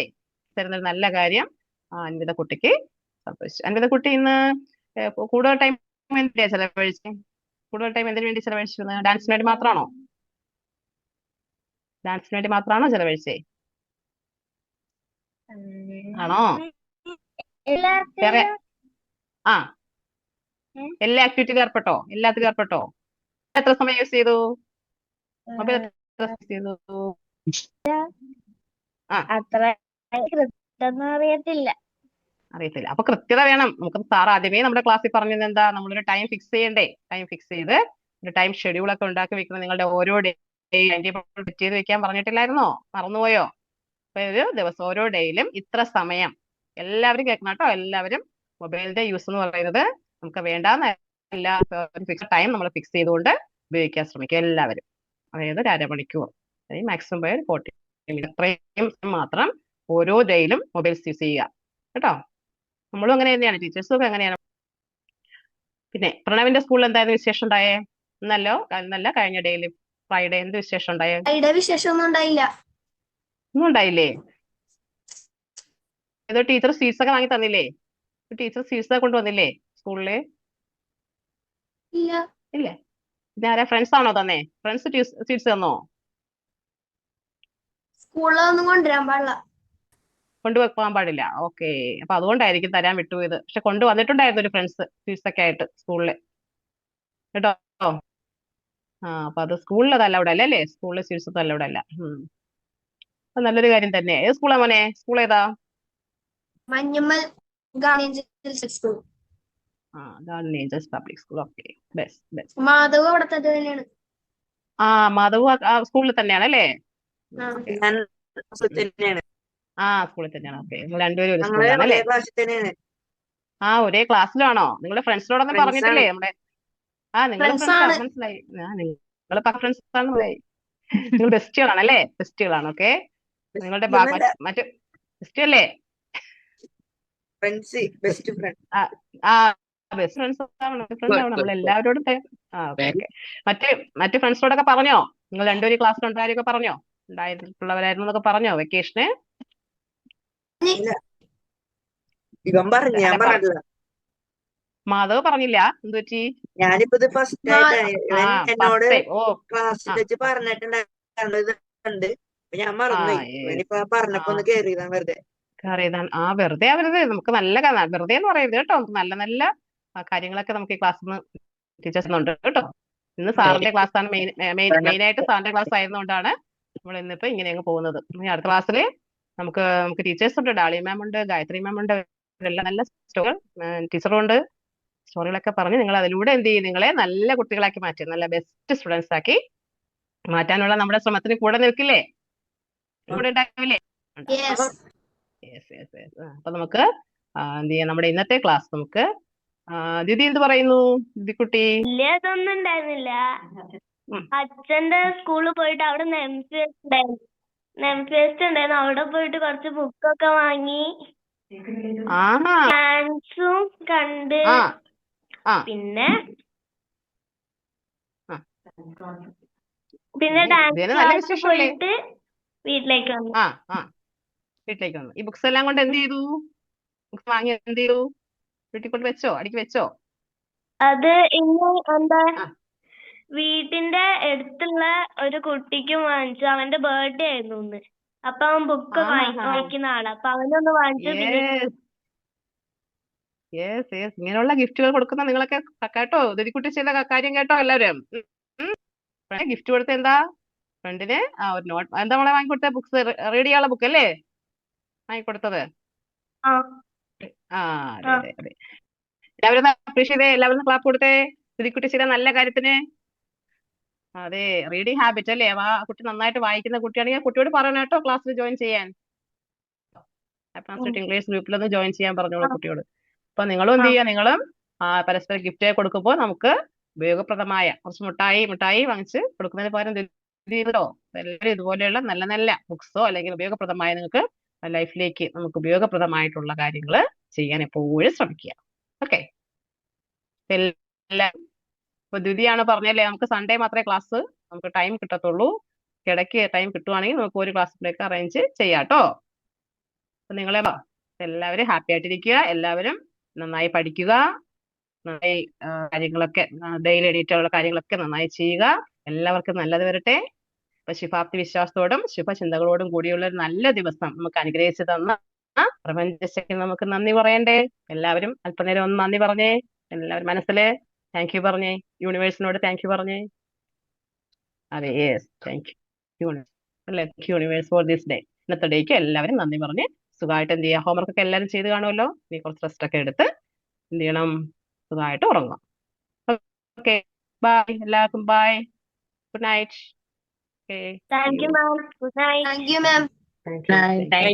തരുന്നൊരു നല്ല കാര്യം അൻവിത കുട്ടിക്ക് സംഭവിച്ചു. അൻവിത കുട്ടി ഇന്ന് കൂടുതൽ ടൈം എന്തിനാ ചെലവഴിച്ചേ? കൂടുതൽ ടൈം എന്തിനു വേണ്ടി ചെലവഴിച്ചിരുന്നത്? ഡാൻസിന് വേണ്ടി മാത്രമാണോ? ഡാൻസിന് വേണ്ടി മാത്രമാണോ ചെലവഴിച്ചേ? ആണോ? വേറെ എല്ലാത്തിനും ആ എല്ലാ ആക്ടിവിറ്റിയിലും ഏർപ്പെട്ടോ? എല്ലാത്തിലും ഏർപ്പെട്ടോ? എത്ര സമയം യൂസ് ചെയ്തു? മൊബൈൽ എത്ര യൂസ് ചെയ്തു? ആ അത്ര കൃത്യൊന്നും അറിയത്തില്ല. അറിയത്തില്ല. അപ്പൊ കൃത്യത വേണം. നമുക്ക് സാർ ആദ്യമേ നമ്മുടെ ക്ലാസ്സിൽ പറഞ്ഞത് എന്താ? നമ്മളൊരു ടൈം ഫിക്സ് ചെയ്യണ്ടേ? ടൈം ഫിക്സ് ചെയ്ത് ഒരു ടൈം ഷെഡ്യൂൾ ഒക്കെ ഉണ്ടാക്കി വെക്കണം. നിങ്ങളുടെ ഓരോ ഡേ സെറ്റ് ചെയ്ത് വെക്കാൻ പറഞ്ഞിട്ടില്ലായിരുന്നോ? മറന്നുപോയോ? അപ്പൊ ഒരു ദിവസം ഓരോ ഡേയിലും ഇത്ര സമയം, എല്ലാവരും കേൾക്കണം കേട്ടോ. എല്ലാവരും മൊബൈലിന്റെ യൂസ് എന്ന് പറയുന്നത് നമുക്ക് വേണ്ടാന്നല്ല, ഫിക്സ് ടൈം നമ്മൾ ഫിക്സ് ചെയ്തുകൊണ്ട് ഉപയോഗിക്കാൻ ശ്രമിക്കുക എല്ലാവരും. അതായത് ഒരു അരമണിക്കൂർ, മാക്സിമം പോയ 40 മിനിറ്റ്, അത്രയും മാത്രം ഓരോ ഡേയിലും മൊബൈൽസ് യൂസ് ചെയ്യുക കേട്ടോ. നമ്മളും അങ്ങനെ തന്നെയാണ്, ടീച്ചേഴ്സും ഒക്കെ അങ്ങനെയാണ്. പിന്നെ പ്രണവിന്റെ സ്കൂളിൽ എന്തായാലും വിശേഷം ഉണ്ടായേ? ഇന്നല്ല കഴിഞ്ഞ ഡേയില് ഫ്രൈഡേ എന്ത് വിശേഷം ഉണ്ടായേ? ഇവിടെ വിശേഷമൊന്നും ഉണ്ടായില്ല. ഒന്നും ഉണ്ടായില്ലേ? ഏതോ ടീച്ചർ സ്വീറ്റ്സ് ഒക്കെ വാങ്ങി തന്നില്ലേ? ടീച്ചർ സ്വീറ്റ്സ് ഒക്കെ കൊണ്ടുവന്നില്ലേ സ്കൂളില്? ഇല്ല. ഇല്ലേ? പിന്നെ ആരാ, ഫ്രണ്ട്സ് ആണോ തന്നെ? ഫ്രണ്ട്സ് സ്വീറ്റ്സ് തന്നോ? സ്കൂളിലൊന്നും കൊണ്ടുവരാൻ പാടില്ല. കൊണ്ടുവെക്കാൻ പാടില്ല. ഓക്കെ, അപ്പൊ അതുകൊണ്ടായിരിക്കും തരാൻ വിട്ടുപോയത്. പക്ഷെ കൊണ്ടുവന്നിട്ടുണ്ടായിരുന്നു ഒരു ഫ്രണ്ട്സ് സ്വീറ്റ്സ് ഒക്കെ ആയിട്ട് സ്കൂളില് കേട്ടോ. അപ്പൊ അത് സ്കൂളിൽ അത് അലൗഡ് അല്ല അല്ലേ? സ്കൂളിൽ സ്വീറ്റ്സ് ഒന്നും അലൗഡ് അല്ല. അത് നല്ലൊരു കാര്യം തന്നെ. ഏത് സ്കൂളാ മോനെ? സ്കൂൾ ഏതാ? Manjummel guardian school. Garden angels public school. Okay, best. Madhav അവിടെ തന്നെയാണ്. മാധവ് ആ സ്കൂളിൽ തന്നെയാണ് അല്ലേ? ആ. സ്കൂളിൽ തന്നെയാണ്. ഓക്കെ, നിങ്ങൾ രണ്ടുപേരും ഒരു സ്കൂളിലാണ് അല്ലേ? ഒരേ ക്ലാസ്സിലാണോ? നിങ്ങളുടെ ഫ്രണ്ട്സിനോടൊന്നും പറഞ്ഞിട്ടില്ലേ? നമ്മുടെ നിങ്ങൾ Friends ഫ്രണ്ട്സാ, ആണ്. മനസ്സിലായി. നിങ്ങൾ ഫ്രണ്ട്സ് ആണ്. നിങ്ങൾ ബെസ്റ്റുകളാണ് അല്ലേ? ബെസ്റ്റുകളാണ്. ഓക്കെ, നിങ്ങളുടെ മറ്റു ബെസ്റ്റ് അല്ലേ? Best friend. ബെസ്റ്റ് ഫ്രണ്ട്സ് ആണ് നമ്മൾ എല്ലാവരോടും. ഓക്കെ. മറ്റു ഫ്രണ്ട്സിനോടൊക്കെ പറഞ്ഞോ? നിങ്ങൾ രണ്ടുപേരും ക്ലാസ്സിൽ ഉണ്ടായവരൊക്കെ പറഞ്ഞോ? ഉണ്ടായിട്ടുള്ളവരായിരുന്നു എന്നൊക്കെ പറഞ്ഞോ വെക്കേഷന്? ഇവൻ പറഞ്ഞു, ഞാൻ പറഞ്ഞിട്ടില്ല. മാധവ് പറഞ്ഞില്ല? എന്ത് പറ്റി? ഞാനിപ്പോ ഇത് ഫസ്റ്റ് ആയിട്ടാണ്. ഇവൻ എന്നോട് ഓ ക്ലാസ്സിൽ വെച്ച് പറഞ്ഞിട്ടുണ്ടായിരുന്നു ഇതുണ്ട്. ഞാൻ മറന്നുപോയി. ഇവനിപ്പോ പറഞ്ഞപ്പോ ഒന്ന് കേറിയതാണ് വെറുതെ. വെറുതെ ആവരുത്. നമുക്ക് നല്ല വെറുതെ എന്ന് പറയരുത് കേട്ടോ. നമുക്ക് നല്ല നല്ല കാര്യങ്ങളൊക്കെ നമുക്ക് ഈ ക്ലാസ്സിൽ നിന്ന് ടീച്ചേഴ്സ് ഉണ്ട് കേട്ടോ. ഇന്ന് സാറിന്റെ ക്ലാസ് ആണ് മെയിൻ ആയിട്ട് സാറിന്റെ ക്ലാസ് ആയതുകൊണ്ടാണ് നമ്മൾ ഇന്നിപ്പോ ഇങ്ങനെ അങ്ങ് പോകുന്നത്. ഇനി അടുത്ത ക്ലാസ്സിൽ നമുക്ക് ടീച്ചേഴ്സ് ഉണ്ട്. ഡാളി മാം ഉണ്ട്, ഗായത്രി മാം ഉണ്ട്. എല്ലാം നല്ല ടീച്ചറും ഉണ്ട്. സ്റ്റോറികളൊക്കെ പറഞ്ഞ് നിങ്ങൾ അതിലൂടെ എന്ത് ചെയ്യും? നിങ്ങളെ നല്ല കുട്ടികളാക്കി മാറ്റി, നല്ല ബെസ്റ്റ് സ്റ്റുഡൻസ് ആക്കി മാറ്റാനുള്ള നമ്മുടെ ശ്രമത്തിന് കൂടെ നിൽക്കില്ലേ? കൂടെ ഉണ്ടാവില്ലേ? Yes. അപ്പൊ നമുക്ക് എന്ത് ചെയ്യാം? നമ്മുടെ ഇന്നത്തെ ക്ലാസ് നമുക്ക് ദിദി എന്ത് പറയുന്നു? ദിദിക്കുട്ടി വലിയതൊന്നും ഉണ്ടായിരുന്നില്ല. അച്ഛന്റെ സ്കൂളിൽ പോയിട്ട് അവിടെ നെംഫേസ്റ്റ് ഉണ്ടായിരുന്നു. അവിടെ പോയിട്ട് കുറച്ച് ബുക്കൊക്കെ വാങ്ങി, ഡാൻസും കണ്ട്, പിന്നെ ഡാൻസ് പോയിട്ട് വീട്ടിലേക്ക് വന്നു. വീട്ടിലേക്ക് വന്നു. ഈ ബുക്സ് എല്ലാം കൊണ്ട് എന്ത് ചെയ്തു? ബുക്സ് വാങ്ങി എന്ത് ചെയ്തു? വീട്ടിൽ കൊണ്ട് വെച്ചോ? അടുക്കി വെച്ചോ? അത് ഇന്ന് എന്താ വീട്ടിന്റെ അടുത്തുള്ള ഒരു കുട്ടിക്ക് വാങ്ങിച്ചു. അവന്റെ ബർത്ത്ഡേ ആയിരുന്നു ഇന്ന്. അപ്പൊ അവൻ ബുക്ക് വായിക്കുന്ന ആളാ. അപ്പൊ അവനൊന്ന് വാങ്ങിച്ചു. പിന്നെ ഇങ്ങനെയുള്ള ഗിഫ്റ്റുകൾ കൊടുക്കുന്ന നിങ്ങളൊക്കെ കേട്ടോ, ദുരിക്കുട്ടി ചെയ്ത കാര്യം കേട്ടോ എല്ലാവരും. ഗിഫ്റ്റ് കൊടുത്ത എന്താ ഫ്രണ്ടിന് ഒരു നോട്ട് എന്താ നമ്മളെ വാങ്ങിക്കൊടുത്ത ബുക്സ് റീഡ് ചെയ്യാനുള്ള ബുക്ക് അല്ലേ വാങ്ങിക്കൊടുത്തത്? അതെ അതെ അതെ. എല്ലാവരും അപ്രീഷിയേറ്റ് ചെയ്തേ, എല്ലാവരും ക്ലാപ്പ് കൊടുത്തേ ദുരിക്കുട്ടി ചെയ്ത നല്ല കാര്യത്തിന്. അതെ, റീഡിങ് ഹാബിറ്റ് അല്ലേ? ആ കുട്ടി നന്നായിട്ട് വായിക്കുന്ന കുട്ടിയാണെങ്കിൽ കുട്ടിയോട് പറയണം കേട്ടോ ക്ലാസ്സിൽ ജോയിൻ ചെയ്യാൻ. ഇംഗ്ലീഷ് ഗ്രൂപ്പിലൊന്ന് ജോയിൻ ചെയ്യാൻ പറഞ്ഞോളൂ കുട്ടിയോട്. അപ്പൊ നിങ്ങളും എന്ത് ചെയ്യുക, നിങ്ങളും പരസ്പരം ഗിഫ്റ്റ് കൊടുക്കുമ്പോൾ നമുക്ക് ഉപയോഗപ്രദമായ കുറച്ച് മിഠായി വാങ്ങിച്ച് കൊടുക്കുന്നതിന് പകരം ചെയ്തോ എല്ലാവരും ഇതുപോലെയുള്ള നല്ല നല്ല ബുക്സോ അല്ലെങ്കിൽ ഉപയോഗപ്രദമായ നിങ്ങൾക്ക് ലൈഫിലേക്ക് നമുക്ക് ഉപയോഗപ്രദമായിട്ടുള്ള കാര്യങ്ങൾ ചെയ്യാൻ എപ്പോഴും ശ്രമിക്കുക. ഓക്കെ, എല്ലാം ഇപ്പൊ ദ്വിതിയാണ് പറഞ്ഞല്ലേ, നമുക്ക് സൺഡേ മാത്രമേ ക്ലാസ് നമുക്ക് ടൈം കിട്ടത്തുള്ളൂ. ഇടയ്ക്ക് ടൈം കിട്ടുവാണെങ്കിൽ നമുക്ക് ഒരു ക്ലാസ്സിലേക്ക് അറേഞ്ച് ചെയ്യാം കേട്ടോ. അപ്പൊ നിങ്ങളെ എല്ലാവരും ഹാപ്പി ആയിട്ടിരിക്കുക, എല്ലാവരും നന്നായി പഠിക്കുക, നന്നായി കാര്യങ്ങളൊക്കെ ഡെയിലി എണീറ്റുള്ള കാര്യങ്ങളൊക്കെ നന്നായി ചെയ്യുക. എല്ലാവർക്കും നല്ലത് വരട്ടെ. അപ്പൊ ശുഭാപ്തി വിശ്വാസത്തോടും ശുഭചിന്തകളോടും കൂടിയുള്ള ഒരു നല്ല ദിവസം നമുക്ക് അനുഗ്രഹിച്ചു തന്ന പ്രപഞ്ചശക്തി നമുക്ക് നന്ദി പറയണ്ടേ? എല്ലാവരും അല്പനേരം ഒന്ന് നന്ദി പറഞ്ഞേ. എല്ലാവരും മനസ്സില് താങ്ക് യു പറഞ്ഞേ, യൂണിവേഴ്സിനോട് താങ്ക് യു പറഞ്ഞേ. അതെ, yes, thank you universe for this day. ഇന്നത്തെ ഡേക്ക് എല്ലാവരും നന്ദി പറഞ്ഞ് സുഖമായിട്ട് എന്ത് ചെയ്യുക, ഹോംവർക്ക് ഒക്കെ എല്ലാവരും ചെയ്ത് കാണുമല്ലോ. നീ കുറച്ച് റെസ്റ്റ് ഒക്കെ എടുത്ത് എന്ത് ചെയ്യണം, സുഖമായിട്ട് ഉറങ്ങാം. ഓക്കെ, ബൈ എല്ലാവർക്കും, bye, good night. Thank you ma'am. Good night. Thank U.